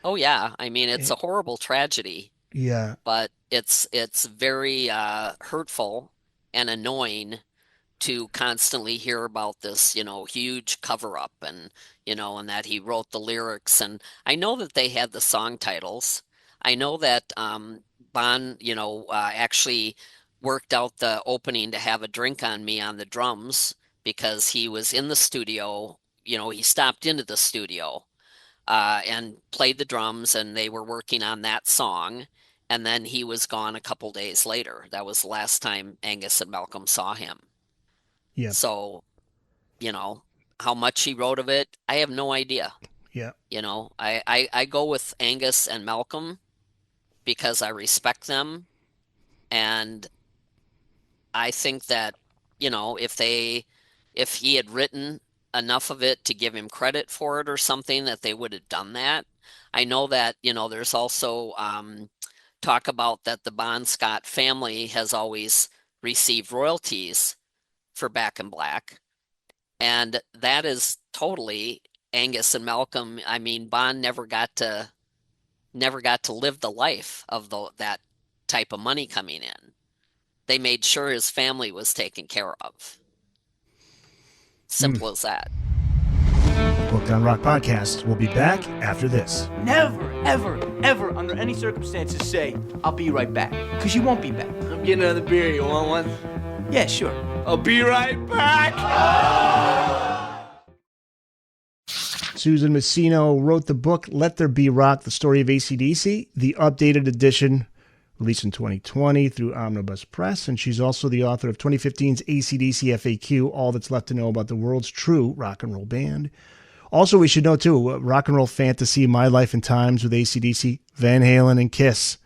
Oh, yeah. I mean, it's a horrible tragedy. Yeah. But it's very hurtful and annoying to constantly hear about this, huge cover up, and and that he wrote the lyrics. And I know that they had the song titles. I know that Bond, actually worked out the opening to have a drink on me on the drums, because he was in the studio. He stopped into the studio and played the drums, and they were working on that song. And then he was gone a couple days later. That was the last time Angus and Malcolm saw him. Yeah. So, how much he wrote of it, I have no idea. Yeah. I go with Angus and Malcolm because I respect them. And I think that, if he had written enough of it to give him credit for it or something, that they would have done that. I know that, there's also talk about that the Bon Scott family has always received royalties for Back in Black. And that is totally Angus and Malcolm. I mean, Bond never got to live the life of that type of money coming in. They made sure his family was taken care of. Simple as that. Booked on Rock Podcast. We'll be back after this. Never, ever, ever, under any circumstances, say, I'll be right back. Because you won't be back. I'm getting another beer. You want one? Yeah, sure. I'll be right back. Susan Masino wrote the book, Let There Be Rock, The Story of AC/DC, the updated edition, released in 2020 through Omnibus Press. And she's also the author of 2015's AC/DC FAQ, All That's Left to Know About the World's True Rock and Roll Band. Also, we should know, too, Rock and Roll Fantasy, My Life and Times with AC/DC, Van Halen, and Kiss.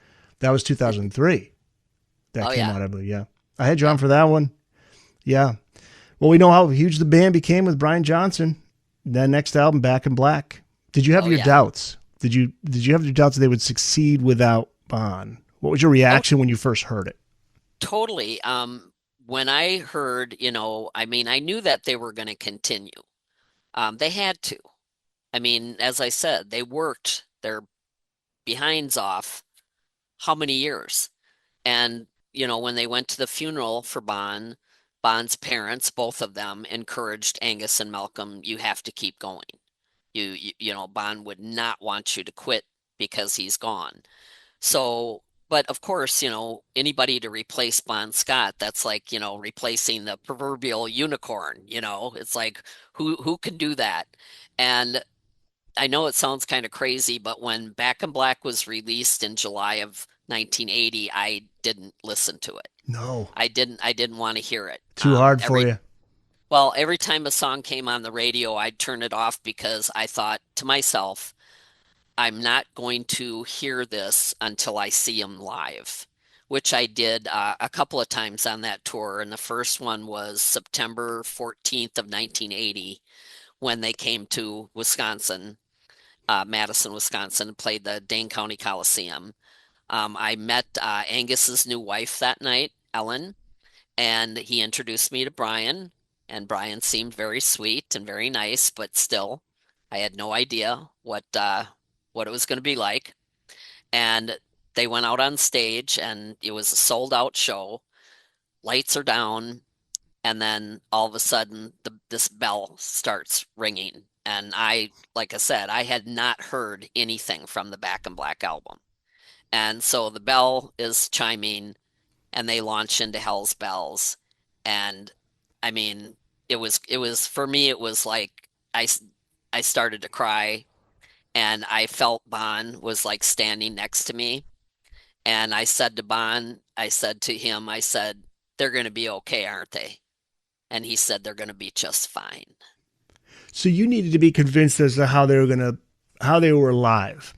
That was 2003. That came out, I believe, yeah. I had you on for that one. Yeah. Well, we know how huge the band became with Brian Johnson. That next album, Back in Black. Did you have your doubts? Did you have your doubts that they would succeed without Bon? What was your reaction when you first heard it? Totally. When I heard, I knew that they were going to continue. They had to. I mean, as I said, they worked their behinds off how many years? And, when they went to the funeral for Bond's parents, both of them encouraged Angus and Malcolm, you have to keep going. Bond would not want you to quit because he's gone. So, but of course, anybody to replace Bon Scott, that's like, replacing the proverbial unicorn, it's like who can do that? And I know it sounds kind of crazy, but when Back in Black was released in July of 1980, I didn't listen to it. No. I didn't want to hear it. Too hard for you. Well, every time a song came on the radio, I'd turn it off because I thought to myself, I'm not going to hear this until I see him live, which I did a couple of times on that tour. And the first one was September 14th of 1980 when they came to Wisconsin, Madison, Wisconsin, and played the Dane County Coliseum. I met Angus's new wife that night, Ellen, and he introduced me to Brian. And Brian seemed very sweet and very nice, but still, I had no idea what it was going to be like. And they went out on stage, and it was a sold out show. Lights are down, and then all of a sudden, this bell starts ringing. And like I said, I had not heard anything from the Back in Black album. And so the bell is chiming, and they launch into Hell's Bells. And I mean, it was for me, it was like I started to cry, and I felt Bon was like standing next to me. And I said to Bon, I said to him, I said, they're going to be okay, aren't they? And he said, they're going to be just fine. So you needed to be convinced as to how they were live.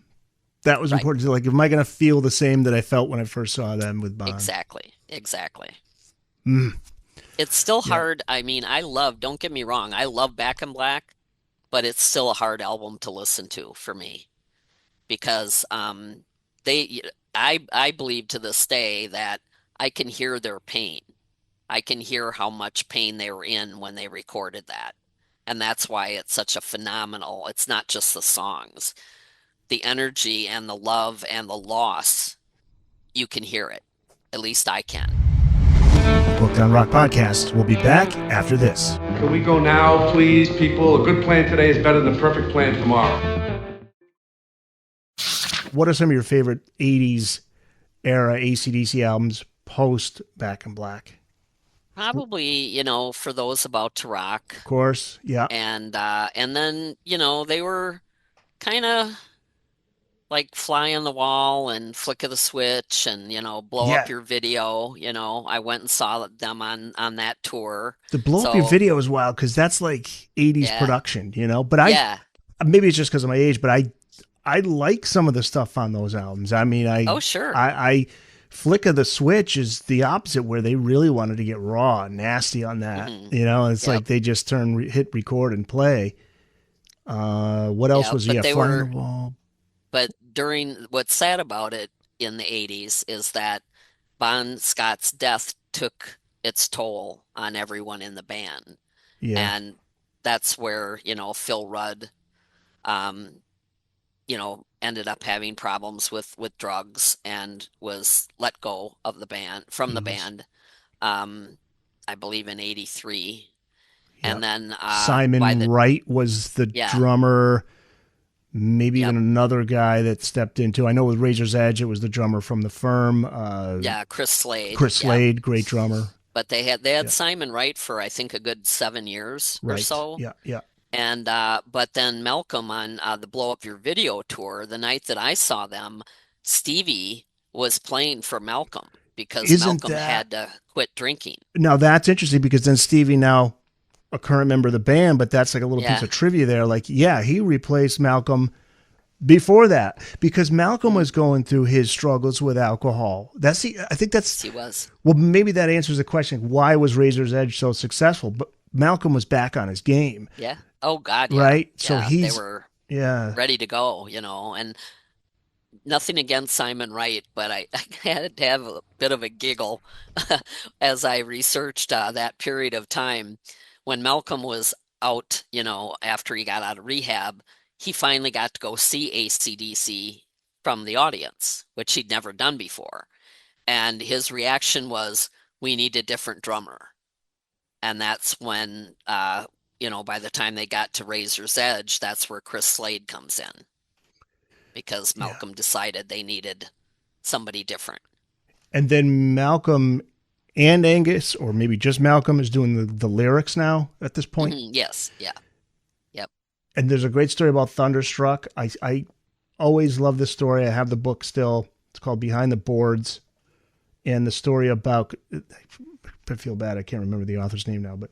That was important. Like, am I going to feel the same that I felt when I first saw them with Bond? Exactly. Mm. It's still hard. I mean, don't get me wrong, I love Back in Black, but it's still a hard album to listen to for me because I believe to this day that I can hear their pain. I can hear how much pain they were in when they recorded that. And that's why it's such a phenomenal, it's not just the songs. The energy and the love and the loss, you can hear it. At least I can. Booked on Rock Podcast. We'll be back after this. Can we go now, please, people? A good plan today is better than a perfect plan tomorrow. What are some of your favorite 80s era AC/DC albums post Back in Black? Probably, For Those About to Rock. Of course, yeah. And then, they were kind of like Fly on the Wall and Flick of the Switch and, Blow Up Your Video. I went and saw them on that tour. The Blow Up Your Video is wild because that's like 80s production, But maybe it's just because of my age, but I like some of the stuff on those albums. I mean, sure. I Flick of the Switch is the opposite, where they really wanted to get raw and nasty on that. Mm-hmm. It's like they just hit record and play. What else was Fly on the Wall? But what's sad about it in the 80s is that Bon Scott's death took its toll on everyone in the band. Yeah. And that's where, Phil Rudd, ended up having problems with drugs and was let go of the band the band. I believe in 83. Yep. And then Simon Wright was the drummer. Maybe even another guy that stepped into. I know with Razor's Edge, it was the drummer from The Firm. Chris Slade. Chris Slade, great drummer. But they had Simon Wright for I think a good 7 years or so. Yeah. And but then Malcolm on the Blow Up Your Video tour, the night that I saw them, Stevie was playing for Malcolm because Malcolm had to quit drinking. Now that's interesting because then Stevie now a current member of the band, but that's like a little piece of trivia there. Like, he replaced Malcolm before that because Malcolm was going through his struggles with alcohol. I think he was. Well, maybe that answers the question. Why was Razor's Edge so successful? But Malcolm was back on his game. Yeah. Oh God. Yeah. Right. Yeah, so they were ready to go, and nothing against Simon Wright, but I had to have a bit of a giggle as I researched that period of time when Malcolm was out, after he got out of rehab. he finally got to go see AC/DC from the audience, which he'd never done before. And his reaction was, we need a different drummer. And that's when, by the time they got to Razor's Edge, that's where Chris Slade comes in, because Malcolm decided they needed somebody different. And then Malcolm and Angus, or maybe just Malcolm, is doing the lyrics now at this point. Yes. Yeah. Yep. And there's a great story about Thunderstruck. I always love this story. I have the book still. It's called Behind the Boards. And the story about, I feel bad, I can't remember the author's name now, but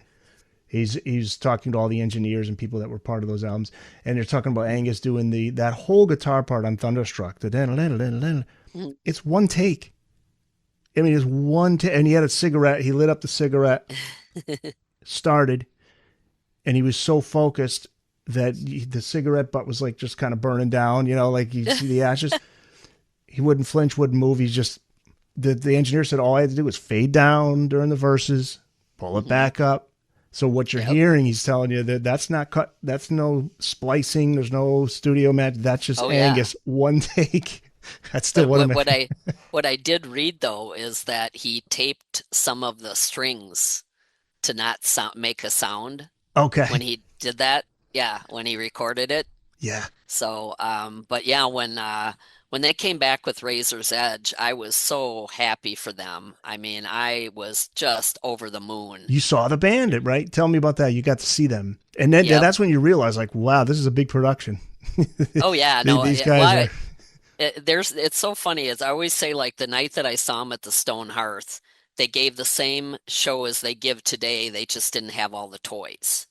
he's talking to all the engineers and people that were part of those albums. And they're talking about Angus doing that whole guitar part on Thunderstruck. It's one take. I mean, it's one take. And he had a cigarette. He lit up the cigarette, started, and he was so focused that the cigarette butt was like just kind of burning down, like you see the ashes. He wouldn't flinch, wouldn't move. He's just, the engineer said all I had to do was fade down during the verses, pull it back up. So what you're hearing, he's telling you that's not cut. That's no splicing. There's no studio match. That's just Angus, one take. That's still what I did read, though, is that he taped some of the strings to not make a sound. Okay. When he did that. Yeah. When he recorded it. Yeah. So, but yeah, when they came back with Razor's Edge, I was so happy for them. I mean, I was just over the moon. You saw the band, right? Tell me about that. You got to see them. And then that's when you realize, like, wow, this is a big production. Oh, yeah. These guys are... It's so funny. As I always say, like, the night that I saw them at the Stone Hearth, they gave the same show as they give today. They just didn't have all the toys.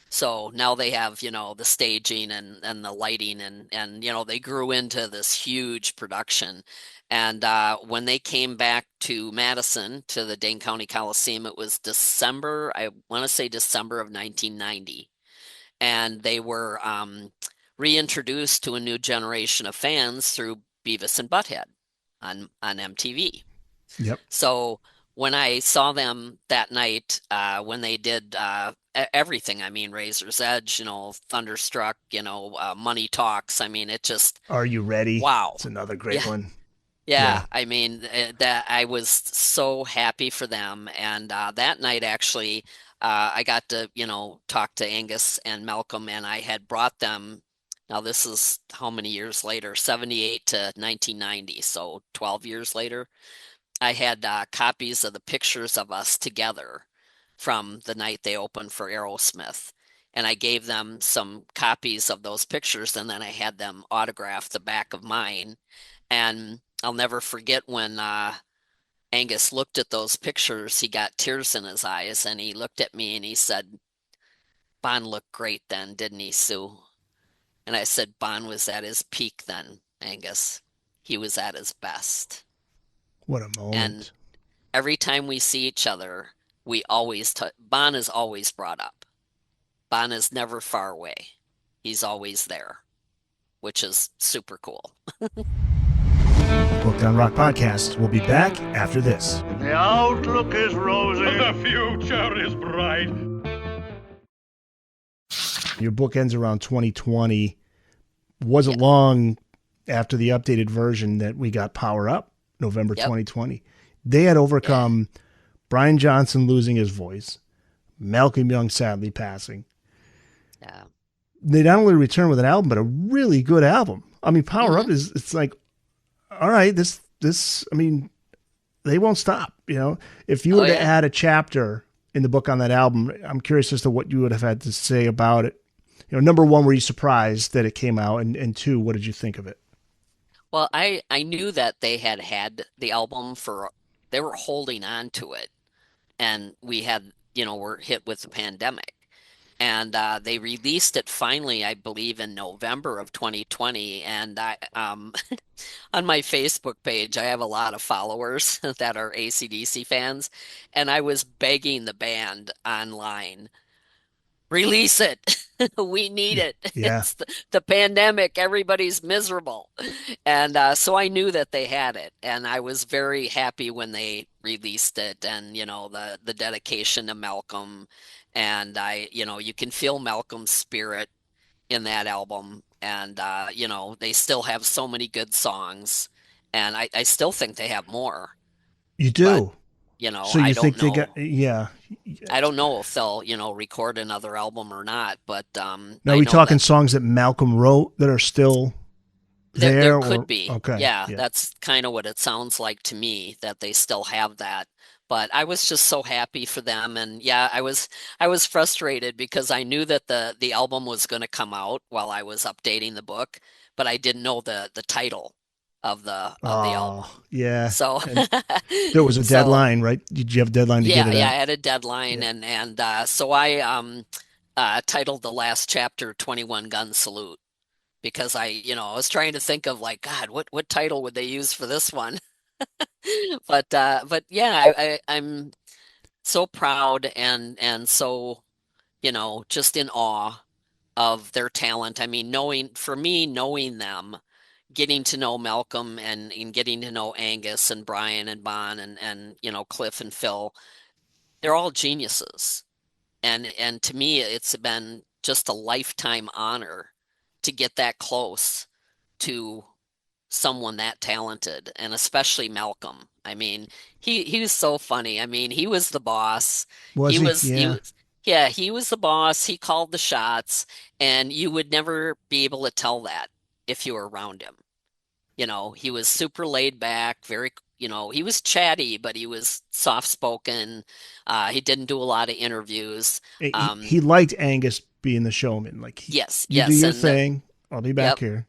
So now they have, the staging and the lighting and they grew into this huge production. And when they came back to Madison, to the Dane County Coliseum, it was December, I want to say December of 1990. And they were reintroduced to a new generation of fans through Beavis and Butthead on MTV. Yep. So when I saw them that night, when they did everything, I mean, Razor's Edge, Thunderstruck, Money Talks. I mean, it just... Are You Ready? Wow. It's another great one. Yeah. I mean, that I was so happy for them. And that night, actually, I got to, talk to Angus and Malcolm, and I had brought them... Now, this is how many years later? 78 to 1990, so 12 years later. I had copies of the pictures of us together from the night they opened for Aerosmith. And I gave them some copies of those pictures, and then I had them autograph the back of mine. And I'll never forget when Angus looked at those pictures, he got tears in his eyes, and he looked at me and he said, "Bon looked great then, didn't he, Sue?" And I said, "Bon was at his peak then, Angus. He was at his best." What a moment. And every time we see each other, we always, Bon is always brought up. Bon is never far away. He's always there, which is super cool. Booked on Rock Podcast. We'll be back after this. The outlook is rosy. The future is bright. Your book ends around 2020. Wasn't long after the updated version that we got Power Up, November 2020. They had overcome Brian Johnson losing his voice, Malcolm Young sadly passing. Yeah. They not only returned with an album, but a really good album. I mean, Power Up is, it's like, all right, this, I mean, they won't stop, If you were to add a chapter in the book on that album, I'm curious as to what you would have had to say about it. Number one, were you surprised that it came out? And two, what did you think of it? Well, I knew that they had the album they were holding on to it. And we had, were hit with the pandemic. And they released it finally, I believe, in November of 2020. And I, on my Facebook page, I have a lot of followers that are AC/DC fans. And I was begging the band online, release it. We need it. Yeah. It's the pandemic. Everybody's miserable. And so I knew that they had it. And I was very happy when they released it. And, the dedication to Malcolm. And you can feel Malcolm's spirit in that album. And they still have so many good songs, and I still think they have more. You But do. So I you don't think they know. got? Yeah. I don't know if they'll record another album or not. But Now, are I we know talking that songs that Malcolm wrote that are still there there? could Or be. okay, Yeah, yeah. that's kind of what it sounds like to me, that they still have that. But I was just so happy for them, and yeah, I was frustrated because I knew that the album was going to come out while I was updating the book, but I didn't know the title of the album. Oh, yeah. So And there was a so deadline, right? Did you have a deadline to get yeah, it yeah, I out? had a deadline, Yeah. and so I titled the last chapter 21 Gun Salute, because I was trying to think of, like, God, what title would they use for this one? But yeah, I'm so proud and so, just in awe of their talent. I mean, knowing them, getting to know Malcolm and getting to know Angus and Brian and Bon and Cliff and Phil, they're all geniuses. And to me, it's been just a lifetime honor to get that close to someone that talented, and especially Malcolm. I mean, he was so funny. I mean, he was the boss. Was He he? was he Yeah. was yeah, he was the boss. He called the shots, and you would never be able to tell that if you were around him. He was super laid back, he was chatty, but he was soft spoken. He didn't do a lot of interviews. He liked Angus being the showman. Like, Yes, you do yes, your and thing. I'll be back yep. here.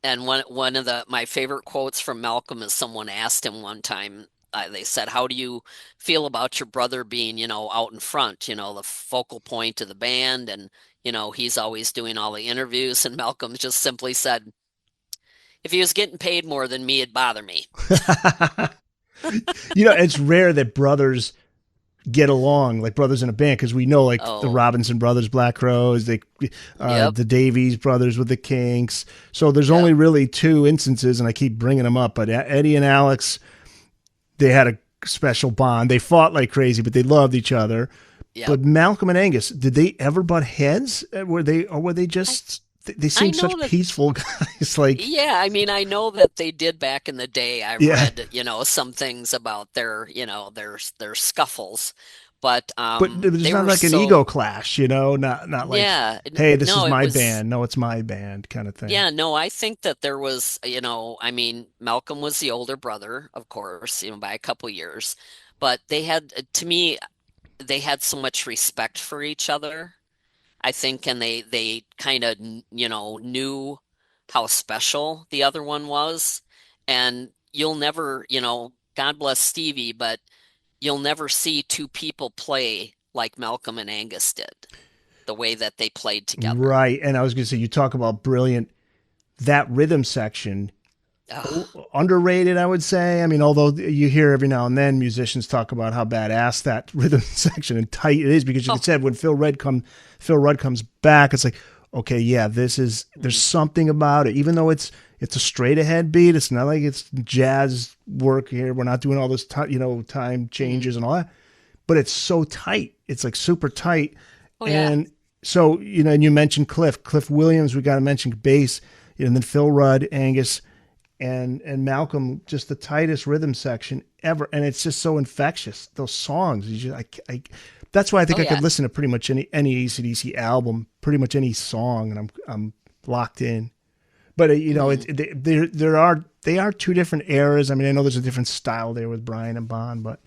And one of my favorite quotes from Malcolm is, someone asked him one time, they said, "How do you feel about your brother being, out in front, the focal point of the band, and he's always doing all the interviews?" And Malcolm just simply said, "If he was getting paid more than me, it'd bother me." It's rare that brothers get along, like brothers in a band, because we know, like, the Oh, Robinson brothers, Black Crowes, yep, the Davies brothers with the Kinks. So there's yep, only really two instances, and I keep bringing them up. But Eddie and Alex, they had a special bond. They fought like crazy, but they loved each other. yep. But Malcolm and Angus, did they ever butt heads? Were they I just? They I seemed such know that. peaceful guys. Like, Yeah, I mean, I know that they did back in the day. I yeah. read, some things about their scuffles, but But there's they not were like an ego so. clash, Not like, Yeah, hey, this is no, it my was. band. No, it's my band kind of thing. Yeah, no, I think that there was, I mean, Malcolm was the older brother, of course, by a couple years, but to me, they had so much respect for each other, I think, and they kind of, knew how special the other one was. And you'll never, God bless Stevie, but you'll never see two people play like Malcolm and Angus did, the way that they played together. Right. And I was going to say, you talk about brilliant, that rhythm section, Ugh, underrated, I would say. I mean, although you hear every now and then musicians talk about how badass that rhythm section and tight it is, because you oh, said when Phil Rudd comes back, it's like, okay, yeah, there's mhm, something about it. Even though it's a straight ahead beat, it's not like it's jazz work here. We're not doing all this, time mhm. changes and all that, but it's so tight. It's like super tight. Oh yeah. And so, and you mentioned Cliff Williams, we got to mention bass, and then Phil Rudd, Angus, and Malcolm, just the tightest rhythm section ever. And it's just so infectious. Those songs, that's why I think Oh I could yeah. listen to pretty much any AC/DC album, pretty much any song, and I'm locked in. But Mhm, they are two different eras. I mean, I know there's a different style there with Brian and Bond, but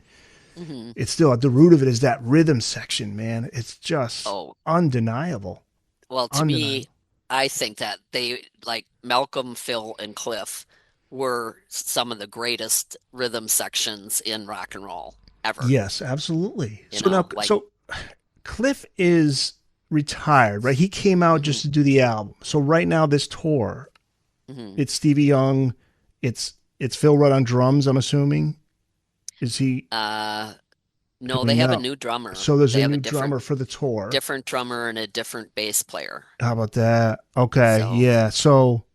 mhm. it's still at the root of it is that rhythm section, man. It's just Oh, undeniable. well, to me, Undeniable. I think that they, like Malcolm, Phil, and Cliff, were some of the greatest rhythm sections in rock and roll ever. Yes, absolutely. So now, Like, Cliff is retired, right? He came out mhm, just to do the album. So right now, this tour, mhm. it's Stevie Young, it's Phil Rudd on drums. I'm assuming. Is he? Uh, no, Or they have a no? new drummer. So there's They a have a new different drummer for the tour. different drummer and a different bass player. How about that? Okay, So, yeah. So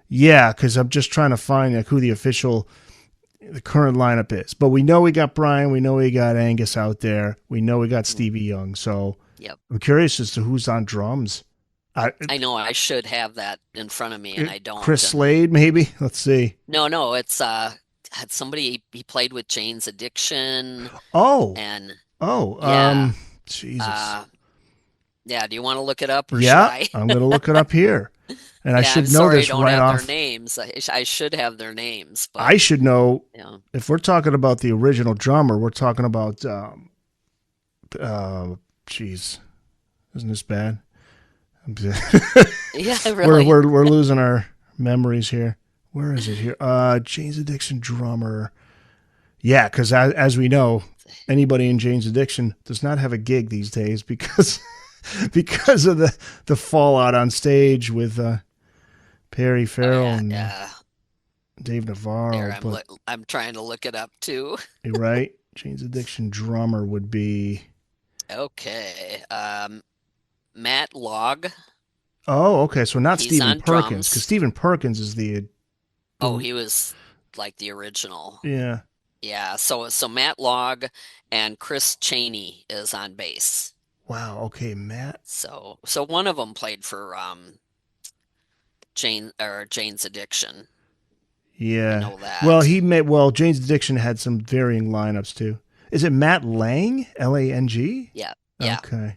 yeah, because I'm just trying to find like who the current lineup is. But we know we got Brian, we know we got Angus out there, we know we got mhm, Stevie Young. So yep. I'm curious as to who's on drums. I know I should have that in front of me, and I don't. Chris Slade, maybe. Let's see. No, it's had somebody he played with Jane's Addiction, Oh, and oh, Jesus. Yeah. Do you want to look it up, or should Yeah, I? I'm gonna look it up here, and I Yeah, should I'm know sorry I this don't right have off. their names. I should have their names, but I should know. yeah. If we're talking about the original drummer, we're talking about. Jeez, isn't this bad? Yeah, really. We're losing our memories here. Where is it here? Jane's Addiction drummer. Yeah, because as we know, anybody in Jane's Addiction does not have a gig these days because because of the fallout on stage with Perry Farrell and Dave Navarro. Here, I'm trying to look it up too. You're right. Jane's Addiction drummer would be Okay. Matt Log. Oh, okay. So not He's Stephen on Perkins, drums. because Stephen Perkins is the Oh, he was like the original. yeah. Yeah, so Matt Log and Chris Cheney is on bass. Wow. Okay, Matt. So one of them played for Jane's Addiction. Yeah. I know that. Well, Jane's Addiction had some varying lineups too. Is it Matt Lang? Lang? Yeah. Okay.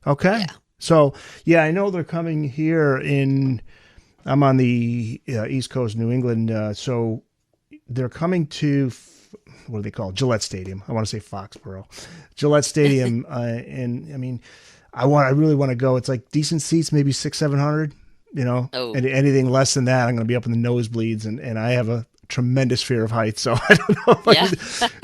Okay. Yeah. So, yeah, I know they're coming here I'm on the East Coast, New England. So they're coming to, what do they call it? Gillette Stadium. I want to say Foxborough. Gillette Stadium. And I mean, I really want to go. It's like decent seats, maybe 600-700, and anything less than that, I'm going to be up in the nosebleeds. And I have a tremendous fear of heights. So I don't know.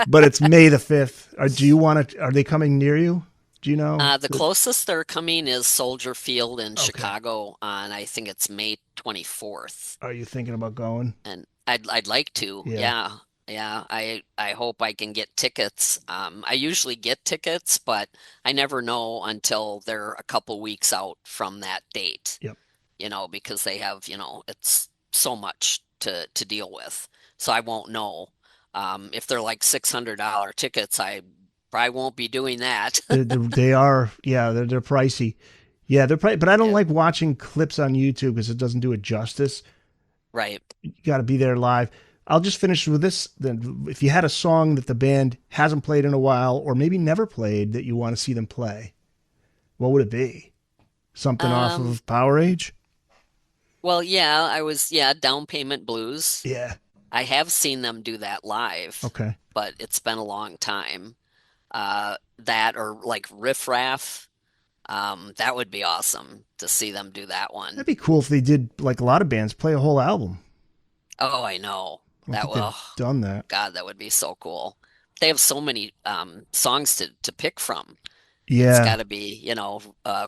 But it's May the 5th. Are they coming near you? Do you know? The closest they're coming is Soldier Field in Chicago on, I think it's May 24th. Are you thinking about going? And I'd like to. Yeah. I hope I can get tickets. I usually get tickets, but I never know until they're a couple weeks out from that date. Yep. Because they have, it's so much to deal with. So I won't know. If they're like $600 tickets, I probably won't be doing that. They are, they're pricey. Yeah, they're pricey, but I don't like watching clips on YouTube because it doesn't do it justice. Right. You got to be there live. I'll just finish with this. Then, if you had a song that the band hasn't played in a while, or maybe never played, that you want to see them play, what would it be? Something off of Power Age? Well, Down Payment Blues. Yeah. I have seen them do that live. Okay. But it's been a long time. That or like Riff Raff. That would be awesome to see them do that one. That'd be cool if they did, like a lot of bands, play a whole album. Oh, I know. They've done that. God, that would be so cool. They have so many songs to pick from. Yeah. It's got to be,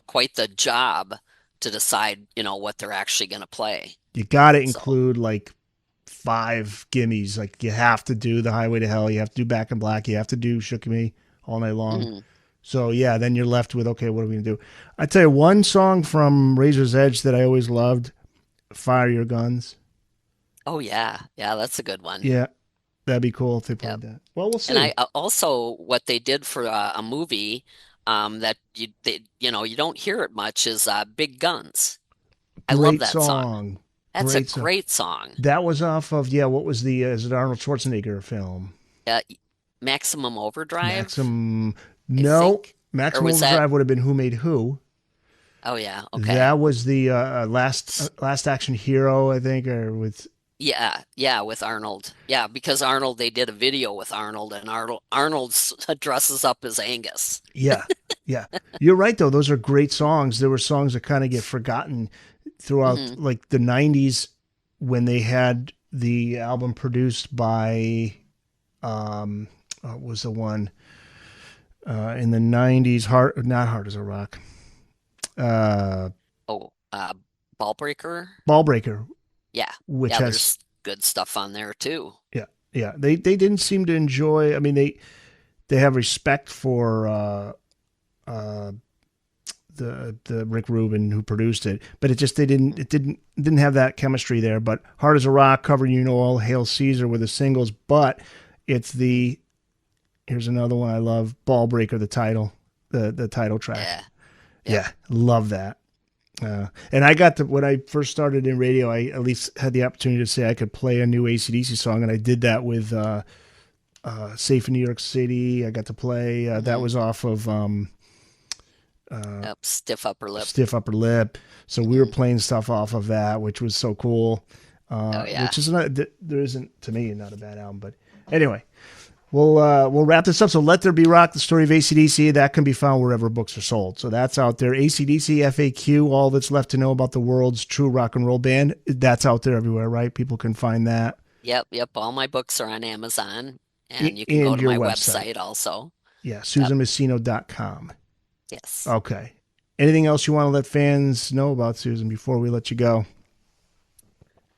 quite the job to decide, what they're actually going to play. You got to include like 5 gimmies. Like you have to do The Highway to Hell. You have to do Back in Black. You have to do Shook Me All Night Long. Mm-hmm. So yeah, then you're left with, okay, what are we going to do? I tell you one song from Razor's Edge that I always loved, Fire Your Guns. Oh yeah. Yeah, that's a good one. Yeah. That'd be cool if they played that. Well, we'll see. And I also, what they did for a movie that you don't hear it much is Big Guns. I love that song. That's a great song. That was off of, what was is it Arnold Schwarzenegger film? Maximum Overdrive? No. Maximum Overdrive would have been Who Made Who. Oh, yeah. Okay. That was the Last Action Hero, I think, or with... Yeah, with Arnold. Yeah, because Arnold, they did a video with Arnold, and Arnold dresses up as Angus. Yeah. You're right, though. Those are great songs. There were songs that kind of get forgotten throughout, like the 90s when they had the album produced by, what was the one in the 90s? Not Hard as a Rock. Ballbreaker? Ballbreaker. Yeah. Which has there's good stuff on there too. Yeah. They didn't seem to enjoy. I mean, they have respect for the Rick Rubin who produced it, but it didn't have that chemistry there. But Hard as a Rock, covering All Hail Caesar were the singles, but it's here's another one I love, Ballbreaker, the title track. Yeah. Love that. And I got to, when I first started in radio, I at least had the opportunity to say I could play a new AC/DC song, and I did that with Safe in New York City. I got to play, that was off of Stiff Upper Lip. Stiff Upper Lip. So we were playing stuff off of that, which was so cool. Which is not, there isn't, to me, not a bad album. But anyway, we'll wrap this up. So Let There Be Rock, the story of AC/DC, that can be found wherever books are sold. So that's out there. AC/DC FAQ, all that's left to know about the world's true rock and roll band. That's out there everywhere, right? People can find that. Yep. All my books are on Amazon, and you can go to my website also. Yeah, SusanMasino.com. Yes. Okay. Anything else you want to let fans know about, Susan, before we let you go?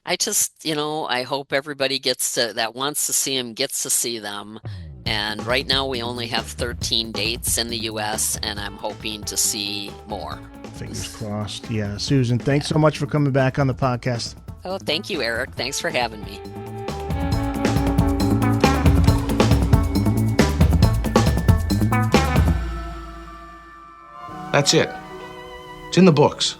I just, I hope everybody that wants to see them gets to see them. And right now we only have 13 dates in the U.S., and I'm hoping to see more. Fingers crossed. Yeah. Susan, thanks so much for coming back on the podcast. Oh, thank you, Eric. Thanks for having me. That's it. It's in the books.